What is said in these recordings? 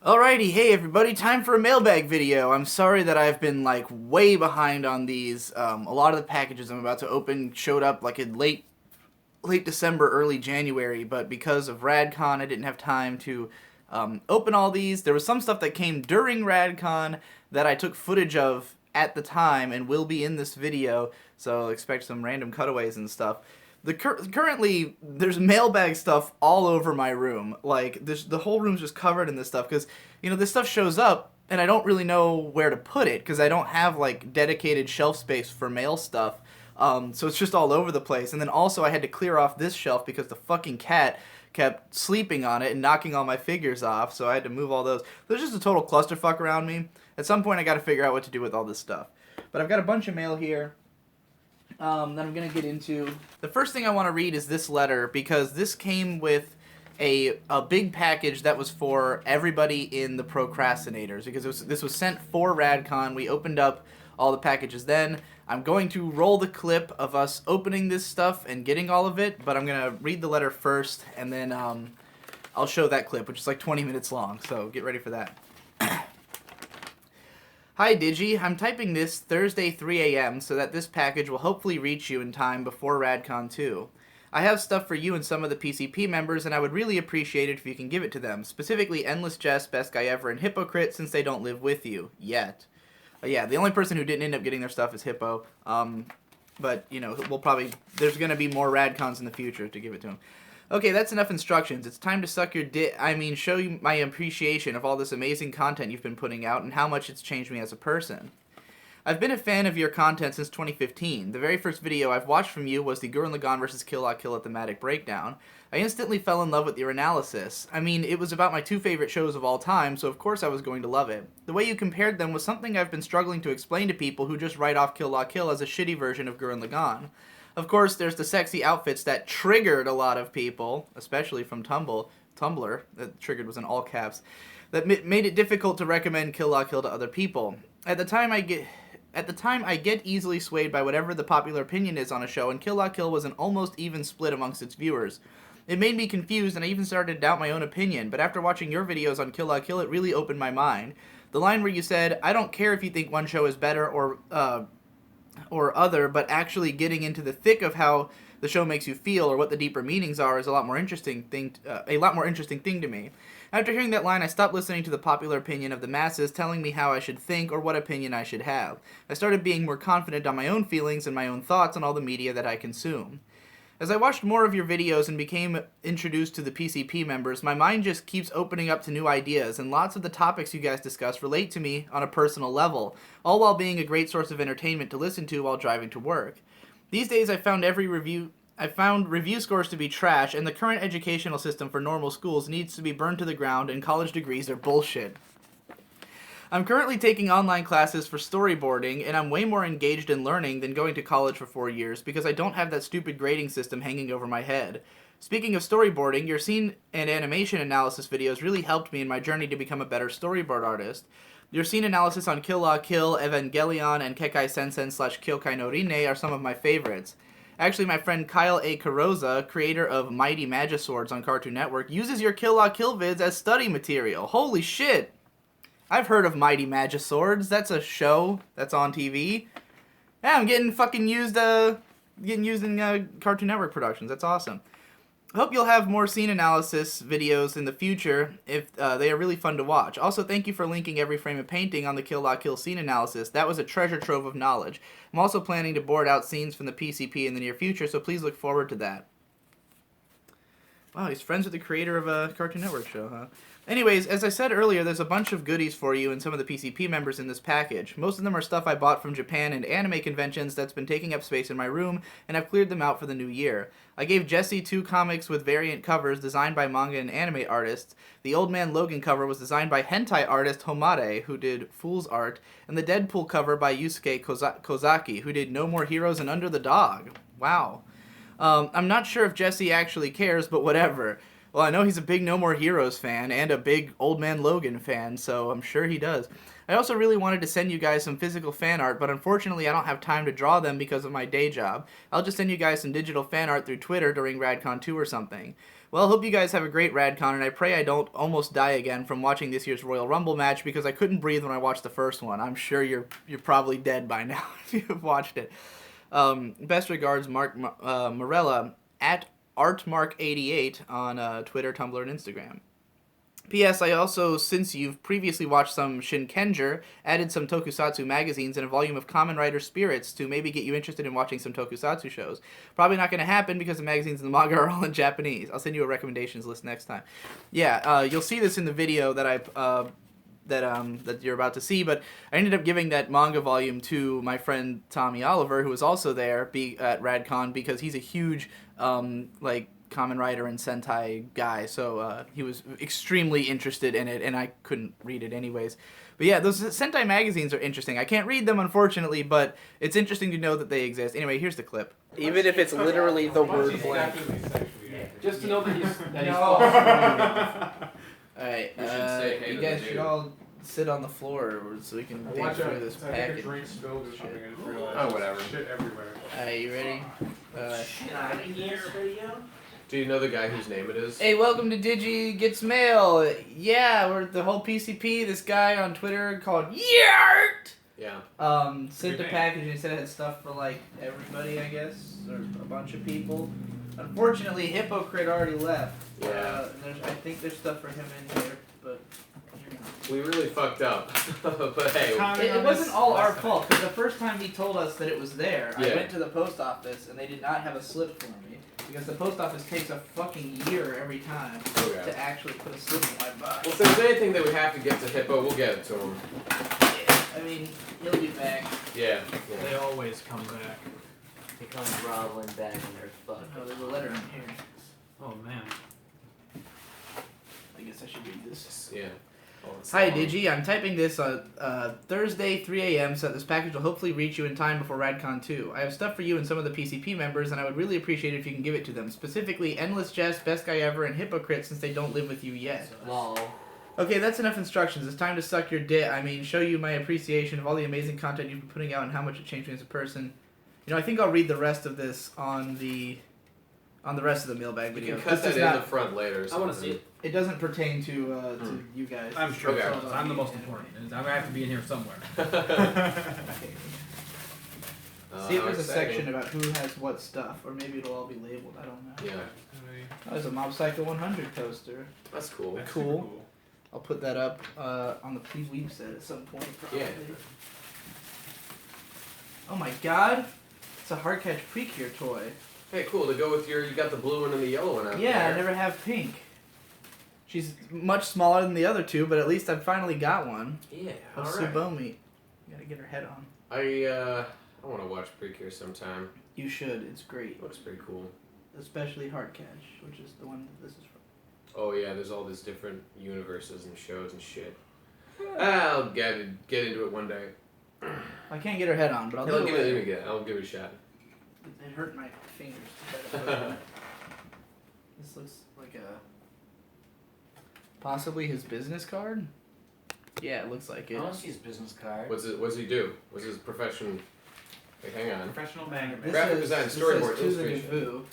Alrighty, hey everybody, time for a mailbag video. I'm sorry that I've been like way behind on these. A lot of the packages I'm about to open showed up like in late December, early January, but because of Radcon, I didn't have time to open all these. There was some stuff that came during Radcon that I took footage of at the time and will be in this video, so expect some random cutaways and stuff. Currently there's mailbag stuff all over my room. Like the whole room's just covered in this stuff because this stuff shows up and I don't really know where to put it because I don't have like dedicated shelf space for mail stuff. So it's just all over the place. And then also I had to clear off this shelf because the fucking cat kept sleeping on it and knocking all my figures off. So I had to move all those. There's just a total clusterfuck around me. At some point I got to figure out what to do with all this stuff. But I've got a bunch of mail here. That I'm going to get into. The first thing I want to read is this letter because this came with a big package that was for everybody in the procrastinators because this was sent for Radcon. We opened up all the packages then. I'm going to roll the clip of us opening this stuff and getting all of it, but I'm going to read the letter first and then I'll show that clip, which is like 20 minutes long, so get ready for that. Hi Digi, I'm typing this Thursday 3 a.m. so that this package will hopefully reach you in time before Radcon 2. I have stuff for you and some of the PCP members, and I would really appreciate it if you can give it to them, specifically Endless Jest, Best Guy Ever, and Hypocrite, since they don't live with you. Yet. Yeah, the only person who didn't end up getting their stuff is Hippo. But, there's going to be more Radcons in the future to give it to him. Okay, that's enough instructions. It's time to suck your show you my appreciation of all this amazing content you've been putting out and how much it's changed me as a person. I've been a fan of your content since 2015. The very first video I've watched from you was the Gurren Lagann vs. Kill La Kill a thematic breakdown. I instantly fell in love with your analysis. It was about my two favorite shows of all time, so of course I was going to love it. The way you compared them was something I've been struggling to explain to people who just write off Kill La Kill as a shitty version of Gurren Lagann. Of course, there's the sexy outfits that triggered a lot of people, especially from Tumblr, that triggered was in all caps, that made it difficult to recommend Kill La Kill to other people. At the time, I get easily swayed by whatever the popular opinion is on a show, and Kill La Kill was an almost even split amongst its viewers. It made me confused, and I even started to doubt my own opinion, but after watching your videos on Kill La Kill, it really opened my mind. The line where you said, "I don't care if you think one show is better or other, but actually getting into the thick of how the show makes you feel or what the deeper meanings are is a lot more interesting thing to me. After hearing that line, I stopped listening to the popular opinion of the masses telling me how I should think or what opinion I should have. I started being more confident on my own feelings and my own thoughts on all the media that I consume. As I watched more of your videos and became introduced to the PCP members, my mind just keeps opening up to new ideas, and lots of the topics you guys discuss relate to me on a personal level, all while being a great source of entertainment to listen to while driving to work. These days I found review scores to be trash, and the current educational system for normal schools needs to be burned to the ground, and college degrees are bullshit. I'm currently taking online classes for storyboarding, and I'm way more engaged in learning than going to college for 4 years because I don't have that stupid grading system hanging over my head. Speaking of storyboarding, your scene and animation analysis videos really helped me in my journey to become a better storyboard artist. Your scene analysis on Kill La Kill, Evangelion, and Kekai Sensen / Kyokai no Rine are some of my favorites. Actually, my friend Kyle A. Carosa, creator of Mighty Magiswords on Cartoon Network, uses your Kill La Kill vids as study material. Holy shit! I've heard of Mighty Magiswords. That's a show that's on TV. Yeah, I'm getting fucking used in Cartoon Network productions. That's awesome. I hope you'll have more scene analysis videos in the future if they are really fun to watch. Also, thank you for linking every frame of painting on the Kill La Kill scene analysis. That was a treasure trove of knowledge. I'm also planning to board out scenes from the PCP in the near future, so please look forward to that. Wow, he's friends with the creator of a Cartoon Network show, huh? Anyways, as I said earlier, there's a bunch of goodies for you and some of the PCP members in this package. Most of them are stuff I bought from Japan and anime conventions that's been taking up space in my room, and I've cleared them out for the new year. I gave Jesse 2 comics with variant covers designed by manga and anime artists. The Old Man Logan cover was designed by hentai artist Homare, who did Fool's Art, and the Deadpool cover by Yusuke Kozaki, who did No More Heroes and Under the Dog. Wow. I'm not sure if Jesse actually cares, but whatever. Well, I know he's a big No More Heroes fan and a big Old Man Logan fan, so I'm sure he does. I also really wanted to send you guys some physical fan art, but unfortunately I don't have time to draw them because of my day job. I'll just send you guys some digital fan art through Twitter during Radcon 2 or something. Well, hope you guys have a great Radcon, and I pray I don't almost die again from watching this year's Royal Rumble match because I couldn't breathe when I watched the first one. I'm sure you're probably dead by now if you've watched it. Best regards, Mark Morella at ArtMark88 on Twitter, Tumblr, and Instagram. P.S. I also, since you've previously watched some Shinkenger, added some tokusatsu magazines and a volume of Kamen Rider Spirits to maybe get you interested in watching some tokusatsu shows. Probably not going to happen because the magazines and the manga are all in Japanese. I'll send you a recommendations list next time. Yeah, you'll see this in the video that that you're about to see, but I ended up giving that manga volume to my friend Tommy Oliver, who was also there at Radcon, because he's a huge Kamen Rider and Sentai guy, so he was extremely interested in it, and I couldn't read it anyways. But yeah, those Sentai magazines are interesting. I can't read them, unfortunately, but it's interesting to know that they exist. Anyway, here's the clip. Even if it's literally the word blank. Just to know that he's Alright, you guys should all sit on the floor so we can dig through this package. I drink spilled or something. I just realized. Oh, whatever. Shit everywhere. Alright, you ready? Shit out of here. Do you know the guy whose name it is? Hey, welcome to Digi Gets Mail. Yeah, we're the whole PCP. This guy on Twitter called Yart sent a package and he said it had stuff for like everybody, I guess, or a bunch of people. Unfortunately, Hypocrite already left. Yeah. I think there's stuff for him in here, but We really fucked up. But hey. it wasn't all our fault, because the first time he told us that it was there, I Yeah. went to the post office and they did not have a slip for me. Because the post office takes a fucking year every time to actually put a slip in my box. Well, if there's anything that we have to get to Hippo, we'll get it to him. Yeah, I mean, he'll be back. Yeah. They always come back. They come groveling back and they're fucked. Oh, there's a letter in here. Oh man. I guess I should read this. Yeah. Hi Digi, I'm typing this on Thursday 3 a.m. so that this package will hopefully reach you in time before Radcon 2. I have stuff for you and some of the PCP members, and I would really appreciate it if you can give it to them. Specifically, Endless Jest, Best Guy Ever, and Hypocrite, since they don't live with you yet. Lol. Okay, that's enough instructions. It's time to suck your dick. I mean, show you my appreciation of all the amazing content you've been putting out and how much it changed me as a person. You know, I think I'll read the rest of this on the rest of the mailbag video. You can cut that in the front later. I want to see it. It doesn't pertain to you guys. I'm sure. Okay. I'm the most important. I'm gonna have to be in here somewhere. See if there's a section about who has what stuff, or maybe it'll all be labeled. I don't know. Yeah. Oh, there's a Mob Psycho 100 poster. That's cool. That's Cool. super I'll put that up on the Please Weep set at some point, probably. Yeah. Oh my god! It's a Hardcatch Precure toy. Hey, cool. To go with you got the blue one and the yellow one out there. Yeah, I never have pink. She's much smaller than the other two, but at least I've finally got one. Yeah, Of alright. Tsubomi. Gotta get her head on. I want to watch Precure sometime. You should, it's great. Looks pretty cool. Especially Hardcatch, which is the one that this is from. Oh yeah, there's all these different universes and shows and shit. I'll get into it one day. I can't get her head on, but I'll I'll do give it. it. I'll give it a shot. It hurt my fingers to try to put it. This looks like a... Possibly his business card? Yeah, it looks like I it. want to see his business card. What's does he do? What's his profession? Wait, hang on. Professional manga. This Graphic says- design, this storyboard, says to the illustration. Gavoo.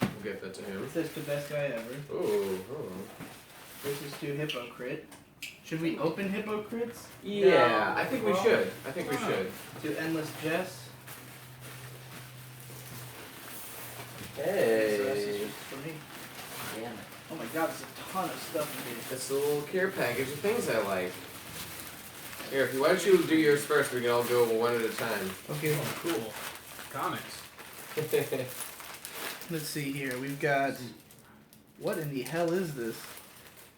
We'll get that to him. It says to Best Guy Ever. Oh. This is to Hypocrite. Should we open Hypocrites? Yeah, I think we should. I think we should. To Endless Jess. So this is Hey. just for me. Damn it. Oh my god, there's a ton of stuff in here. It's a little care package of things I like. Here, why don't you do yours first? We can all go one at a time. Okay, Oh, cool. Comics. let's see here. We've got... What in the hell is this?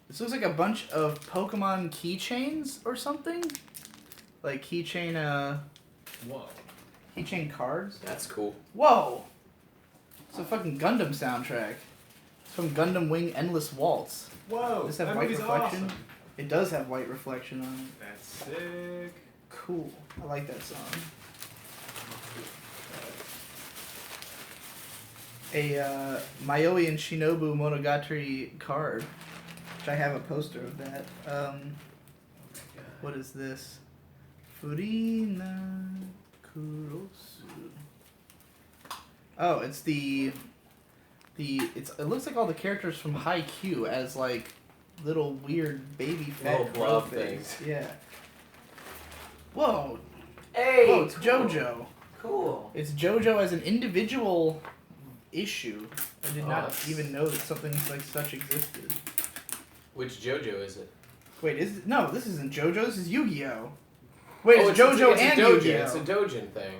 This looks like a bunch of Pokemon keychains or something? Like keychain, Whoa. keychain cards? That's cool. Whoa! It's a fucking Gundam soundtrack. It's from Gundam Wing Endless Waltz. Whoa. Does this have that white movie's reflection? awesome. It does have white reflection on it. That's sick. Cool. I like that song. A Mayoi and Shinobu Monogatari card, which I have a poster of that. What is this? Furina Kurosu. Oh, it's the It looks like all the characters from Haikyuu as like little weird baby Little fat crow blob things. things. Yeah. Whoa. Hey! Whoa, it's cool. JoJo. Cool. It's JoJo as an individual issue. I did not that's- even know that something like such existed. Which JoJo is it? Wait, no, this isn't JoJo, this is Yu-Gi-Oh! Wait, Oh, it's JoJo it's and a Dojin. Yu-Gi-Oh! It's a Dojin thing.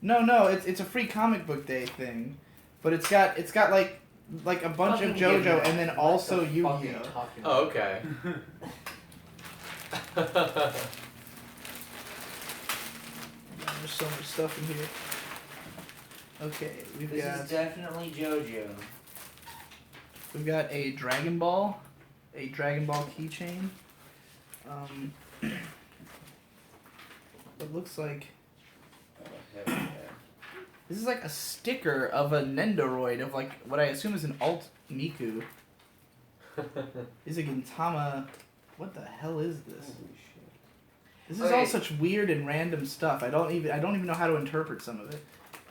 No, it's a free comic book day thing. But it's got like a bunch of Fucking give me JoJo that. and then What also the fuck are you Yu-Gi-Oh! talking Oh, about? okay. There's so much stuff in here. Okay, we've This got is definitely JoJo. a Dragon Ball keychain. It looks like Oh, hell yeah. this is like a sticker of a Nendoroid of like what I assume is an alt Miku. Is a Gintama. What the hell is this? This is all Okay. such weird and random stuff. I don't even know how to interpret some of it.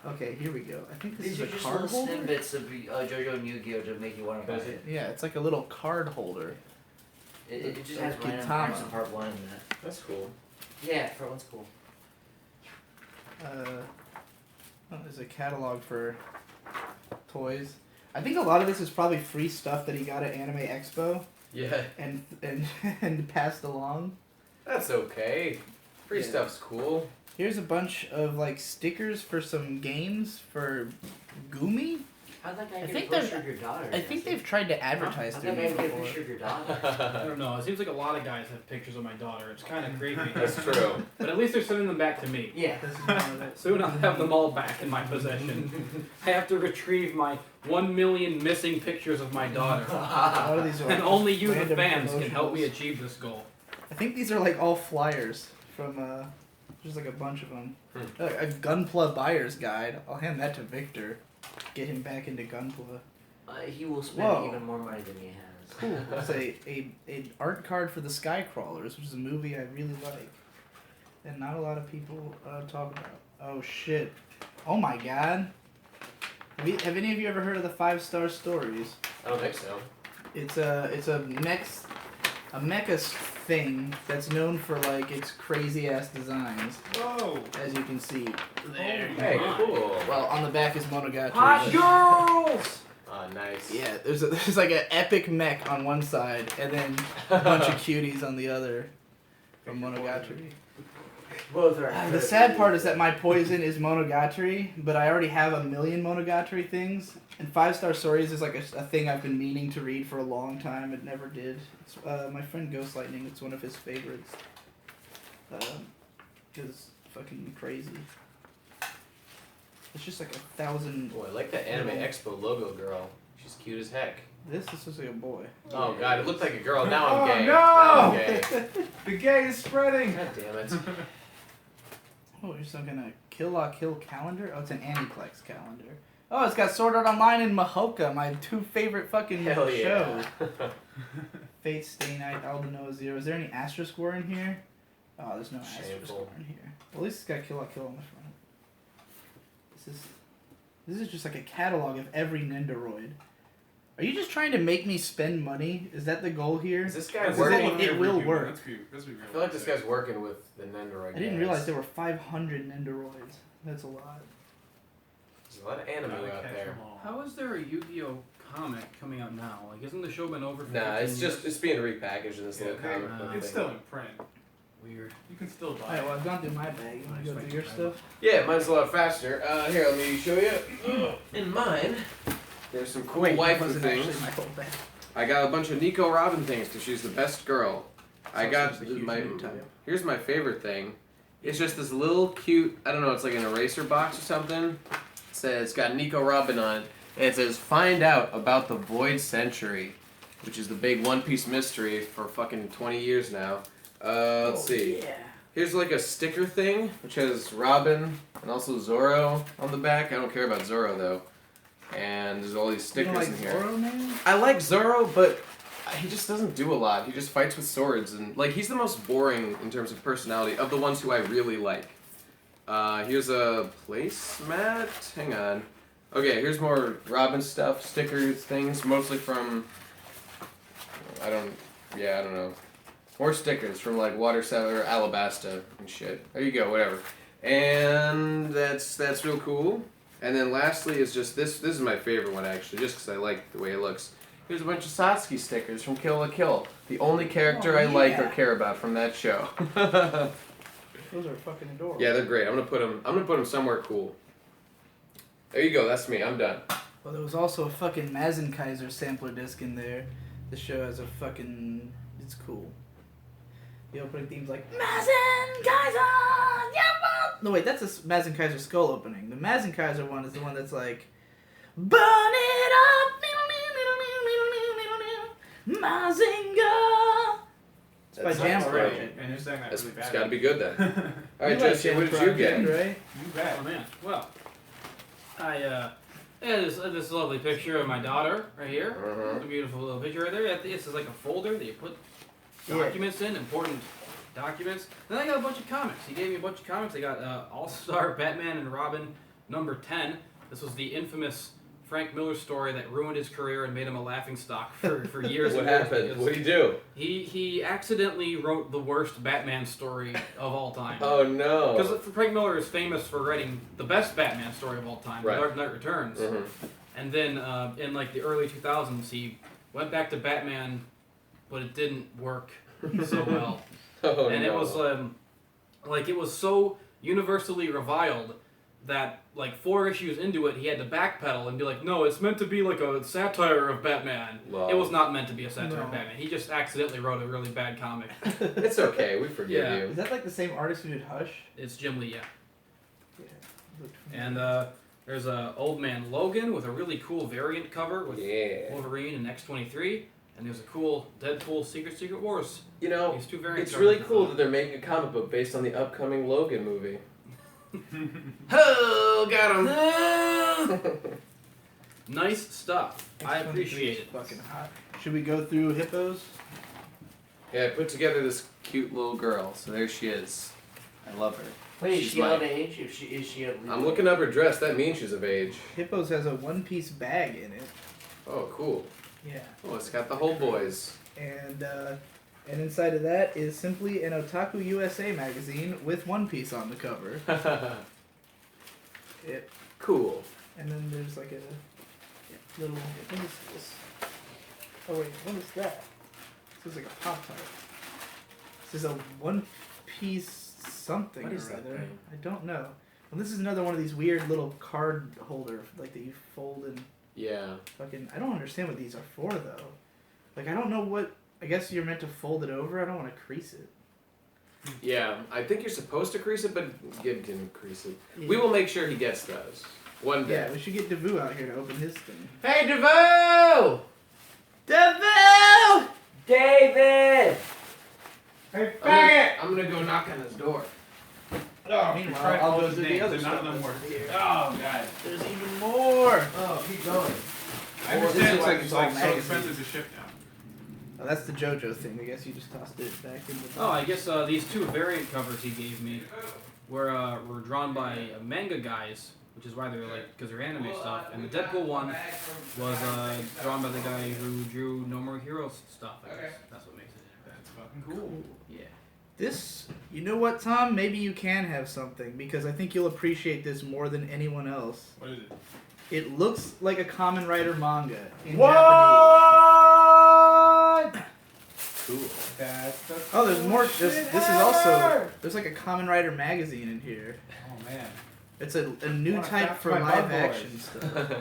Okay, here we go. I think this These is are a just card little holder. snippets of JoJo and Yu-Gi-Oh! To make you want to buy Does it. Yeah, it's like a little card holder. It just Like has random Gintama. parts of part 1 in that. That's cool. Yeah, part 1's cool. There's a catalog for toys. I think a lot of this is probably free stuff that he got at Anime Expo Yeah, and and passed along. that's okay. Free Yeah. stuff's cool. Here's a bunch of like stickers for some games for Gumi. How'd that guy I get think a picture they're- of your daughter? I think Jesse? they've tried to advertise How'd through that me guy get a before. picture of your I daughter? don't know. It seems like a lot of guys have pictures of my daughter. It's kind of creepy. That's true. But at least they're sending them back to me. Yeah. This is more of it. Soon I'll have them all back in my possession. I have to retrieve my 1 million missing pictures of my daughter. A lot of these are And only you, the random fans, can help me promotionals. achieve this goal. I think these are like all flyers from there's like a bunch of them. A Gunpla buyer's guide. I'll hand that to Victor. Get him back into Gunpla. He will spend Whoa. even more money than he has. Cool. It's a art card for the Skycrawlers, which is a movie I really like, and not a lot of people talk about. Oh shit! Oh my god! Have any of you ever heard of the 5-Star Stories? I don't think so. It's a mecha thing that's known for like its crazy ass designs, Whoa! as you can see. There. Hey, cool. Well, on the back is Monogatari. Hot but- girls! Nice. Yeah, there's like an epic mech on one side, and then a bunch of cuties on the other from Monogatari. Both are. The sad part is that my poison is Monogatari, but I already have 1,000,000 Monogatari things. And 5-Star Stories is like a thing I've been meaning to read for a long time. It never did. It's, my friend Ghost Lightning, it's one of his favorites. It's fucking crazy. It's just like 1,000. Oh, I like that Anime Expo logo girl. She's cute as heck. This is like a boy. Oh god, it looked like a girl. Now I'm Oh, gay. no! Now I'm gay. The gay is spreading! God damn it. Oh, there's some kind of Kill La Kill calendar? Oh, it's an Aniplex calendar. Oh, it's got Sword Art Online and Mahoka, my 2 favorite fucking Hell shows. yeah. Fate, Stay Night, Aldenoa Zero. Is there any Astra Score in here? Oh, there's no Astra Shameful. Score in here. Well, at least it's got Kill La Kill on the front. This is just like a catalog of every Nendoroid. Are you just trying to make me spend money? Is that the goal here? Is this guy This is working? what it will work. Let's be real. I feel like this guy's working with the Nendoroid I didn't guys. realize there were 500 Nendoroids. That's a lot. There's a lot of anime out there. How is there a Yu-Gi-Oh comic coming out now? Like, isn't the show been over for Nah, 15 it's just years? it's being repackaged in this Yeah, little comic book it's thing. still in print. Weird. You can still buy Alright, it. well, I've gone through my bag. You want to go through your stuff? Yeah, mine's a lot faster. Here, let me show you. In mine, there's some cool Wait, waifu wasn't things. actually my whole bag. I got a bunch of Nico Robin things because she's the best girl. I Also got just a huge my. name tag. Here's my favorite thing. It's just this little cute. I don't know. It's like an eraser box or something. It says it's got Nico Robin on it, and it says "Find out about the Void Century," which is the big One Piece mystery for fucking 20 years now. Let's see. Yeah. Here's like a sticker thing, which has Robin and also Zoro on the back. I don't care about Zoro though. And there's all these You stickers don't like in here. Zoro, man? I like Zoro, but he just doesn't do a lot. He just fights with swords, and like he's the most boring in terms of personality of the ones who I really like. Here's a placemat. Hang on. Okay, here's more Robin stuff, stickers, things, mostly from. I don't know. More stickers from like Water Cellar, Alabasta, and shit. There you go, whatever. And that's real cool. And then lastly is just this. This is my favorite one actually, just because I like the way it looks. Here's a bunch of Satsuki stickers from Kill la Kill. The only character I like or care about from that show. Those are fucking adorable. Yeah, they're great. I'm gonna put them somewhere cool. There you go. That's me. I'm done. Well, there was also a fucking Mazenkaiser sampler disc in there. The show has a fucking. It's cool. The opening theme's like Mazenkaiser. No wait, that's a Mazenkaiser skull opening. The Mazenkaiser one is the one that's like, burn it up, Mazinga. It's by That Jam sounds Project. great. And you're saying that It's really bad. got to be good then. All right, You like Jesse, Jam what did you Project, get? Right? You bet. Oh man. Well, I this lovely picture of my daughter right here. Uh-huh. It's a beautiful little picture right there. This is like a folder that you put Yeah. documents in, important documents. Then I got a bunch of comics. He gave me a bunch of comics. I got All-Star Batman and Robin number 10. This was the infamous Frank Miller story that ruined his career and made him a laughingstock for years. What and years happened? because What did he do? He accidentally wrote the worst Batman story of all time. Oh no. Because Frank Miller is famous for writing the best Batman story of all time, Right. The Dark Knight Returns. Mhm. And then in like the early 2000s, he went back to Batman, but it didn't work so well. Oh And no. it was like it was so universally reviled that like 4 issues into it, he had to backpedal and be like, no, it's meant to be like a satire of Batman. Wow. It was not meant to be a satire of No. Batman. He just accidentally wrote a really bad comic. It's okay. We forgive Yeah. you. Is that like the same artist who did Hush? It's Jim Lee, yeah. Yeah. And there's Old Man Logan with a really cool variant cover with Yeah. Wolverine and X-23. And there's a cool Deadpool Secret Wars. You know, These two variants. it's are really really cool fun. that they're making a comic book based on the upcoming Logan movie. Oh, got him. Nice stuff. I X-23 appreciate is it. Fucking hot. Should we go through hippos? Yeah, I put together this cute little girl. So there she is. I love her. Wait, is She's she my- of age? Is she of I'm looking up her dress. That means she's of age. Hippos has a one-piece bag in it. Oh, cool. Yeah. Oh, it's got the whole boys. And inside of that is simply an Otaku USA magazine with One Piece on the cover. It, Cool. and then there's like a little. What is this? Oh wait, what is that? This is like a Pop Tart. This is a One Piece something What is or that other. thing? I don't know. Well, this is another one of these weird little card holder like that you fold and Yeah. fucking. I don't understand what these are for though. Like I don't know what. I guess you're meant to fold it over. I don't want to crease it. Yeah, I think you're supposed to crease it, but Gib didn't crease it. Yeah. We will make sure he gets those. One day. Yeah, we should get Devu out here to open his thing. Hey, DeVoe! Devu! David! Hey, I'm gonna go knock on his door. Oh, meanwhile, I'll go through the other none of stuff. them work. that's here. Oh god. There's even more. Oh, keep going. I Or this understand looks why like it's it's all like so magazines. expensive to ship now. Oh, that's the JoJo thing. I guess you just tossed it back in the. Oh, I guess these two variant covers he gave me were drawn by manga guys, which is why they're like, because they're anime stuff. And the Deadpool one was drawn by the guy who drew No More Heroes stuff. I guess that's what makes it. That's fucking cool. Yeah. This, you know what, Tom? Maybe you can have something because I think you'll appreciate this more than anyone else. What is it? It looks like a Kamen Rider manga in Japanese. Cool. That's the Oh, there's more. coolest shit This is also. ever! There's like a Kamen Rider magazine in here. Oh man. It's a new Wanna type craft for my live bug action boys. stuff.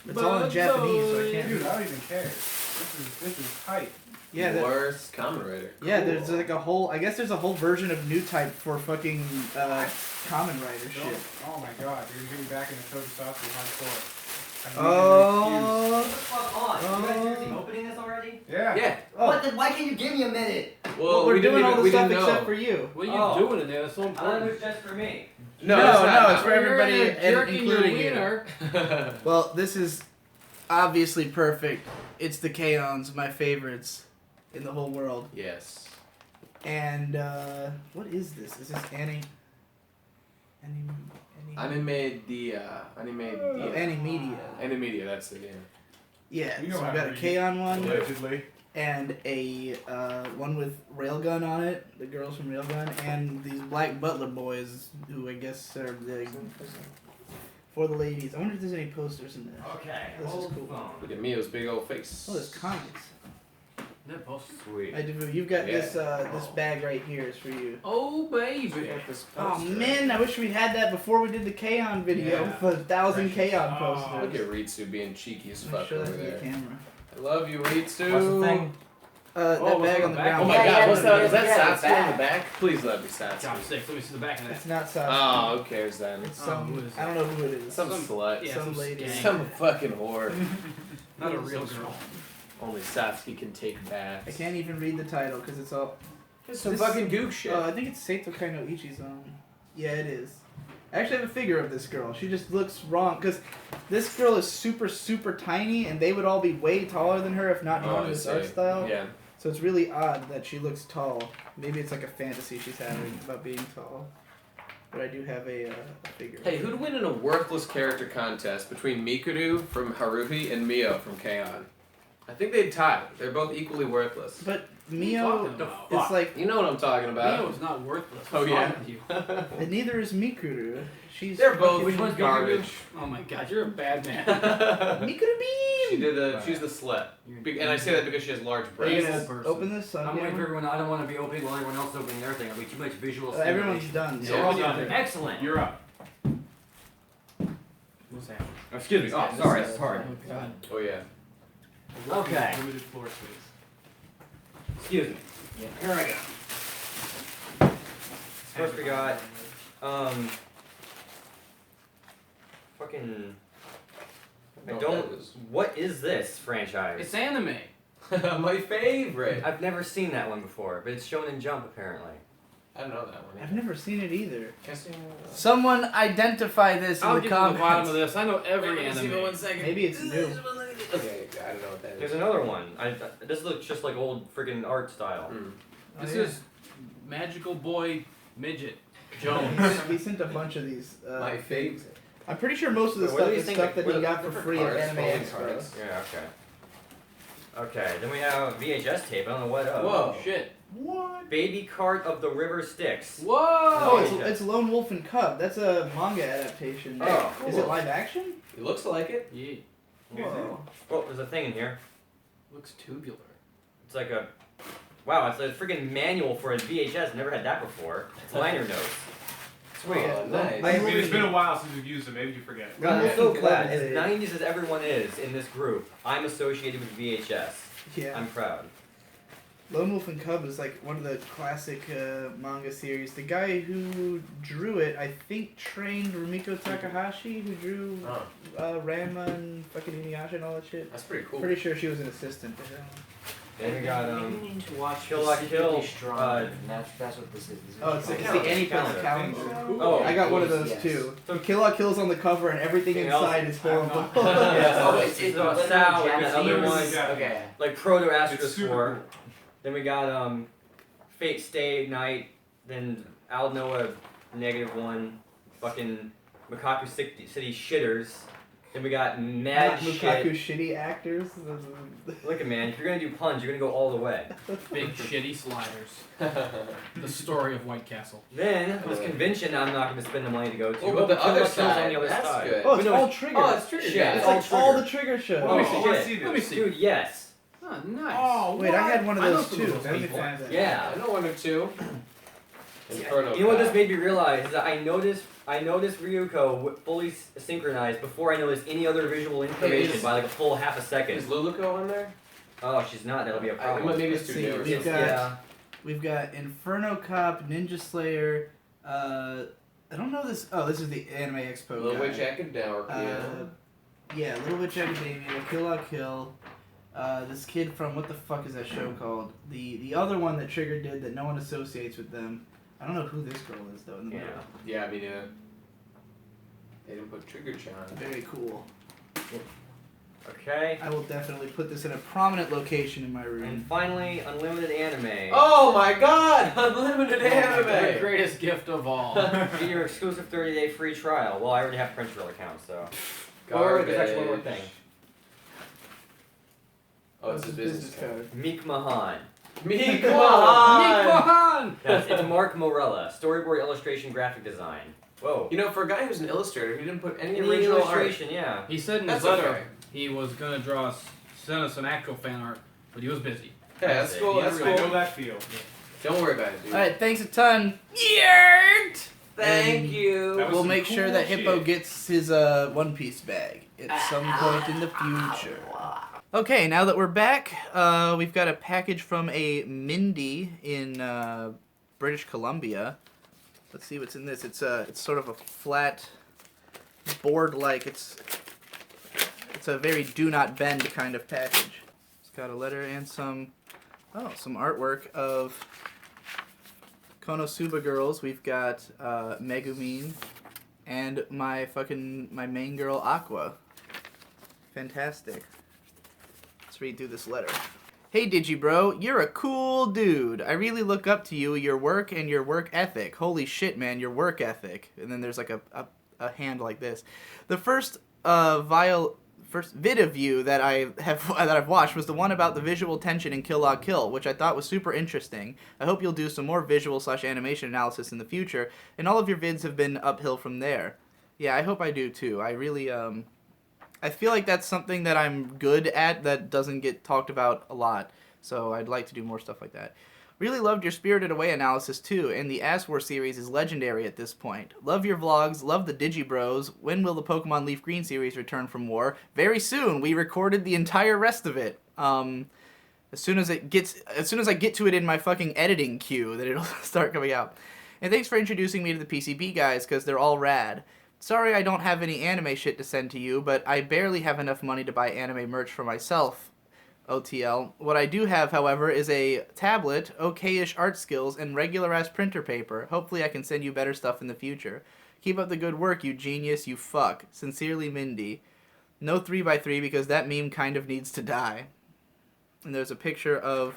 It's all in Bug Japanese, so I boys. can't. Dude, I don't even care. This is hype. Yeah, Worst Kamen Rider. yeah. There's like a whole. I guess there's a whole version of new type for fucking Kamen Rider Don't- shit. Oh my god, you're gonna be back in the Tokusatsu hardcore. I need an Oh. What the fuck on? You guys Oh. seriously opening this already? excuse. Yeah. Yeah. What the, why can't you give me a minute? Well, we're we didn't doing all even, the we stuff didn't except know. for you. What are you Oh. doing in there? That's so I thought it important. was just for me. No, No, it's not. for everybody, You're and jerking your including you. wiener. Well, this is obviously perfect. It's the K-ons, my favorites in the whole world. Yes. And what is this? Is this Annie? Animedia, that's it, yeah. Yeah, You know so we how got a to read. K-On! one Allegedly. and a one with Railgun on it, the girls from Railgun, and these Black Butler boys who I guess are the for the ladies. I wonder if there's any posters in there. Okay. This is hold cool. phone. Look at Mio's big old face. Oh, there's comics. That post. Sweet. I do. You've got Yeah. this bag right here is for you. Oh baby. Got this Oh poster. man, I wish we had that before we did the K-On! video Yeah. for 1,000 Precious. K-On! Oh. Look posters. at Ritsu being cheeky as Let me fuck show over that to the there. camera. I love you, Ritsu. What's the thing? That what's bag on on the the back? Oh ground. my Yeah, god, yeah, what's that? Is yeah, that yeah, Satsuki on the back. back? Please let it be Satsuki. God sakes, let me see the back of that. It's not Sasuke. Oh, who cares then? It's Oh, some. who is I don't know who it is. Some slut. Yeah, some lady. skank. Some fucking whore. Not a real girl. Only Satsuki can take baths. I can't even read the title because it's all. It's some This- fucking gook shit. I think it's Seito Kai no Ichi's own. Yeah, it is. I actually have a figure of this girl. She just looks wrong because this girl is super, super tiny, and they would all be way taller than her if not drawn in this art style. Yeah. So it's really odd that she looks tall. Maybe it's like a fantasy she's having about being tall. But I do have a figure. Hey, who'd win in a worthless character contest between Mikuru from Haruhi and Mio from K-On! I think they'd tie. They're both equally worthless. But What are you Mio talking about? is like, You know what I'm talking about. Mio is not worthless. Oh, What's yeah. wrong with you? and neither is Mikuru. She's They're both fucking- Which one's garbage. Oh my god, you're a bad man. Mikuru She Beam! did the. She's the slut, and I say that because she has large Are you breasts. gonna open this on I'm waiting for camera? everyone. I don't want to be opening while everyone else is opening their thing. It'll be too much visual Everyone's stimulation. done. Yeah, So we're all done. done. Excellent. You're up. What's happening? Excuse me. Oh, sorry. That's hard. Oh god. Oh yeah. Okay. Limited floor space. Excuse me. Here I go. First we got fucking. I No, don't. that was- What is this franchise? It's anime. My favorite. I've never seen that one before, but it's shown in Jump apparently. I don't know that one. I've never seen it either. Guessing. Someone identify this in I'll the get to the bottom of comments. this. I know every anime. second. Maybe it's new. Okay, I don't know what that There's is. another one. This looks just like old freaking art style. Mm. This Oh, yeah. is Magical Boy Midget He Jones. sent- He sent a bunch of these. My things. favorite. I'm pretty sure most of the Wait, what stuff do you is think, stuff like, that what he are got for different free at cards, Anime folding Expo. cards? Yeah. Okay. Okay. Then we have VHS tape. I don't know what. Whoa. Shit. What? Baby Cart of the River Styx. Whoa! Oh, VHS. it's Lone Wolf and Cub. That's a manga adaptation. Oh, Is it live action? It looks like it. Yeah. Whoa. Oh, there's a thing in here. Looks tubular. It's like a. Wow, it's a freaking manual for a VHS. Never had that before. It's liner notes. Sweet. Oh, nice. I- It's been a while since we've used it. Maybe you forget. God, I'm Wolf so and Cub glad. is As a- 90s as everyone is in this group, I'm associated with VHS. Yeah. I'm proud. Lone Wolf and Cub is like one of the classic manga series. The guy who drew it, I think, trained Rumiko Takahashi, who drew Oh, Ranma and fucking Inuyasha and all that shit. that's pretty cool. Pretty sure she was an assistant to him. Then we got You need to watch Kill La Kill, Specifically Strong. uh, That's what this is. This is Oh, it's strong. the Anyplace calendar. calendar. Oh, I got one of those yes. too. So- Kill La Kill's on the cover and everything Anything else? inside is horrible. Yeah. Oh, it's It's literally Sal and the Japanese. other one, Okay. like Proto It's Asterisk super 4. cool. Then we got Fate Stay Night. Then Al Noah -1. Fucking Makaku City Shitters. Then we got Mad Mukaku Shit. shitty actors. Look at man, if you're gonna do puns, you're gonna go all the way. Big shitty sliders. The story of White Castle. Then this convention I'm not gonna spend the money to go to. Oh, but the Kill La other Kill's side, on the other that's side. good. Oh, it's No, all Trigger. Oh, it's Trigger. Shit. Guys. It's all like all Trigger. the Trigger shows. Oh, I shit. want to see Let me this. see. Dude, yes. Oh, nice. Oh, Wait, I had one of I know those some of too. those That was people. fantastic. Yeah. I know one or two. Inferno. You know what this Cop. made me realize is that I noticed Ryuko fully synchronized before I noticed any other visual information is- by like a full half a second. Is Luluko on there? Oh, she's not. That'll be a problem. Maybe Let's it's too see, new. or we've something. got- Yeah. We've got Inferno Cop, Ninja Slayer. I don't know this. Oh, this is the Anime Expo. Little guy. Witch Academia. Yeah, Little Witch Academia, Kill La Kill. This kid from what the fuck is that show called? The other one that Trigger did that no one associates with them. I don't know who this girl is though. In the Yeah. middle. Yeah, I mean, they didn't put Trigger Chan. Very cool. Okay. I will definitely put this in a prominent location in my And room. finally, unlimited anime. Oh my god! Unlimited The anime! greatest gift of all. Get your exclusive 30-day free trial. Well, I already have a Crunchyroll account, so. Or there's actually one more thing. Oh, it's a business card. Meek Mahan. Meek Nick Mahan! Mahan! Yes, it's Mark Morella. Storyboard, illustration, graphic design. Whoa. You know, for a guy who's an illustrator, he didn't put any In the original art. illustration, yeah. He said in his That's letter okay. he was gonna send us some actual fan art, but he was busy. Yeah, that's cool. Yeah, That's I know cool. that feel. Don't worry about it, dude. Alright, thanks a ton. Yert! Thank And you. That was We'll some make sure cool that Hippo shit. gets his One Piece bag at some point in the future. Okay, now that we're back, we've got a package from a Mindy in British Columbia. Let's see what's in this. It's sort of a flat board-like. It's a very do not bend kind of package. It's got a letter and some artwork of Konosuba girls. We've got Megumin and my main girl Aqua. Fantastic. Let's read through this letter. Hey Digi bro, you're a cool dude. I really look up to you, your work and your work ethic. Holy shit, man, your work ethic. And then there's like a hand like this. The first vid of you that I've watched was the one about the visual tension in Kill La Kill, which I thought was super interesting. I hope you'll do some more visual/animation analysis in the future, and all of your vids have been uphill from there. Yeah, I hope I do too. I really I feel like that's something that I'm good at that doesn't get talked about a lot, so I'd like to do more stuff like that. Really loved your Spirited Away analysis too, and the Ass War series is legendary at this point. Love your vlogs, love the Digi Bros. When will the Pokemon Leaf Green series return from war? Very soon. We recorded the entire rest of it. As soon as I get to it in my fucking editing queue, then it'll start coming out. And thanks for introducing me to the PCB guys, because they're all rad. Sorry I don't have any anime shit to send to you, but I barely have enough money to buy anime merch for myself, OTL. What I do have, however, is a tablet, okay-ish art skills, and regular-ass printer paper. Hopefully I can send you better stuff in the future. Keep up the good work, you genius, you fuck. Sincerely, Mindy. No 3x3 because that meme kind of needs to die. And there's a picture of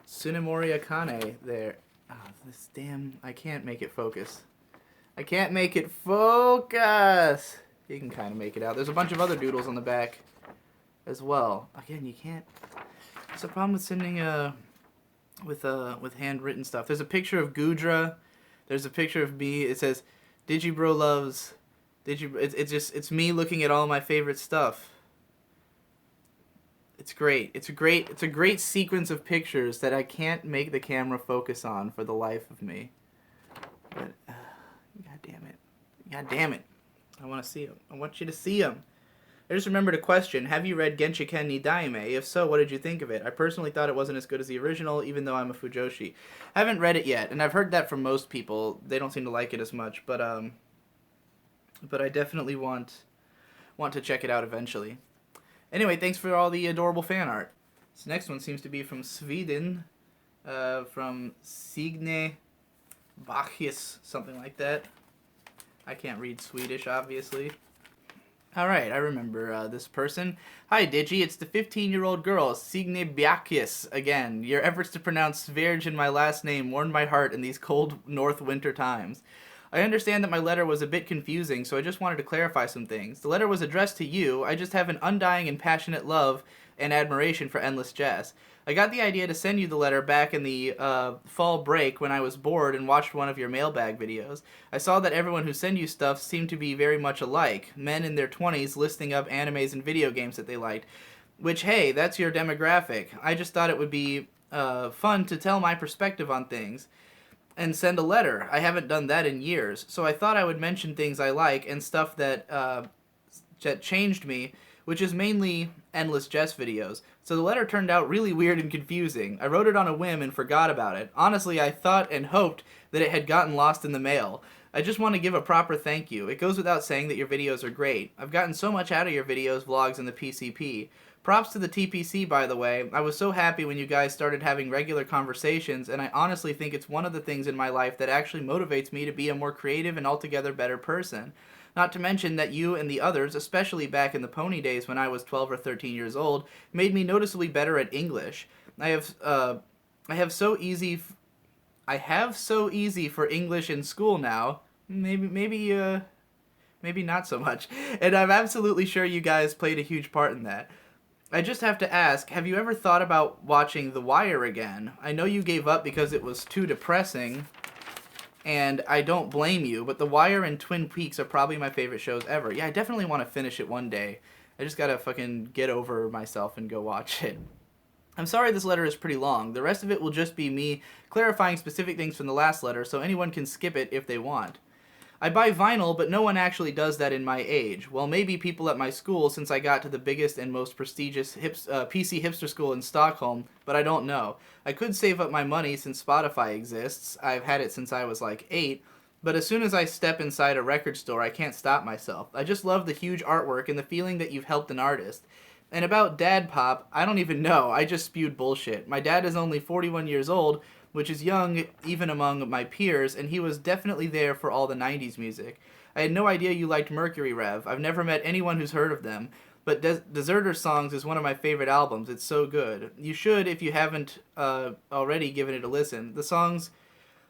Tsunemori Akane there. Oh, this damn... I can't make it focus. I can't make it focus! You can kind of make it out. There's a bunch of other doodles on the back as well. Again, you can't... It's a problem with sending with handwritten stuff. There's a picture of Gudra. There's a picture of me. It says, Digibro loves... It's me looking at all my favorite stuff. It's great. It's a great sequence of pictures that I can't make the camera focus on for the life of me. But... God damn it. God damn it. I want to see him. I want you to see him. I just remembered a question. Have you read Genshiken ni Daime? If so, what did you think of it? I personally thought it wasn't as good as the original, even though I'm a Fujoshi. I haven't read it yet, and I've heard that from most people. They don't seem to like it as much, but I definitely want to check it out eventually. Anyway, thanks for all the adorable fan art. This next one seems to be from Sweden, from Signe Bacchus, something like that. I can't read Swedish, obviously. Alright, I remember this person. Hi, Digi, it's the 15-year-old girl, Signe Bacchus, again. Your efforts to pronounce Sverige in my last name warmed my heart in these cold north winter times. I understand that my letter was a bit confusing, so I just wanted to clarify some things. The letter was addressed to you. I just have an undying and passionate love and admiration for Endless Jazz. I got the idea to send you the letter back in the fall break when I was bored and watched one of your mailbag videos. I saw that everyone who sent you stuff seemed to be very much alike, men in their 20s listing up animes and video games that they liked. Which, hey, that's your demographic. I just thought it would be fun to tell my perspective on things and send a letter. I haven't done that in years, so I thought I would mention things I like and stuff that changed me, which is mainly Endless Jess videos. So the letter turned out really weird and confusing. I wrote it on a whim and forgot about it. Honestly, I thought and hoped that it had gotten lost in the mail. I just want to give a proper thank you. It goes without saying that your videos are great. I've gotten so much out of your videos, vlogs, and the PCP. Props to the TPC, by the way. I was so happy when you guys started having regular conversations, and I honestly think it's one of the things in my life that actually motivates me to be a more creative and altogether better person. Not to mention that you and the others, especially back in the pony days when I was 12 or 13 years old, made me noticeably better at English. I have so easy for English in school now. Maybe not so much. And I'm absolutely sure you guys played a huge part in that. I just have to ask, have you ever thought about watching The Wire again? I know you gave up because it was too depressing, and I don't blame you, but The Wire and Twin Peaks are probably my favorite shows ever. Yeah, I definitely want to finish it one day. I just gotta fucking get over myself and go watch it. I'm sorry this letter is pretty long. The rest of it will just be me clarifying specific things from the last letter, so anyone can skip it if they want. I buy vinyl, but no one actually does that in my age. Well, maybe people at my school, since I got to the biggest and most prestigious PC hipster school in Stockholm, but I don't know. I could save up my money since Spotify exists. I've had it since I was like 8, but as soon as I step inside a record store, I can't stop myself. I just love the huge artwork and the feeling that you've helped an artist. And about Dad Pop, I don't even know. I just spewed bullshit. My dad is only 41 years old, which is young even among my peers, and he was definitely there for all the 90s music. I had no idea you liked Mercury Rev. I've never met anyone who's heard of them, but Deserter Songs is one of my favorite albums. It's so good. You should, if you haven't already given it a listen. The songs,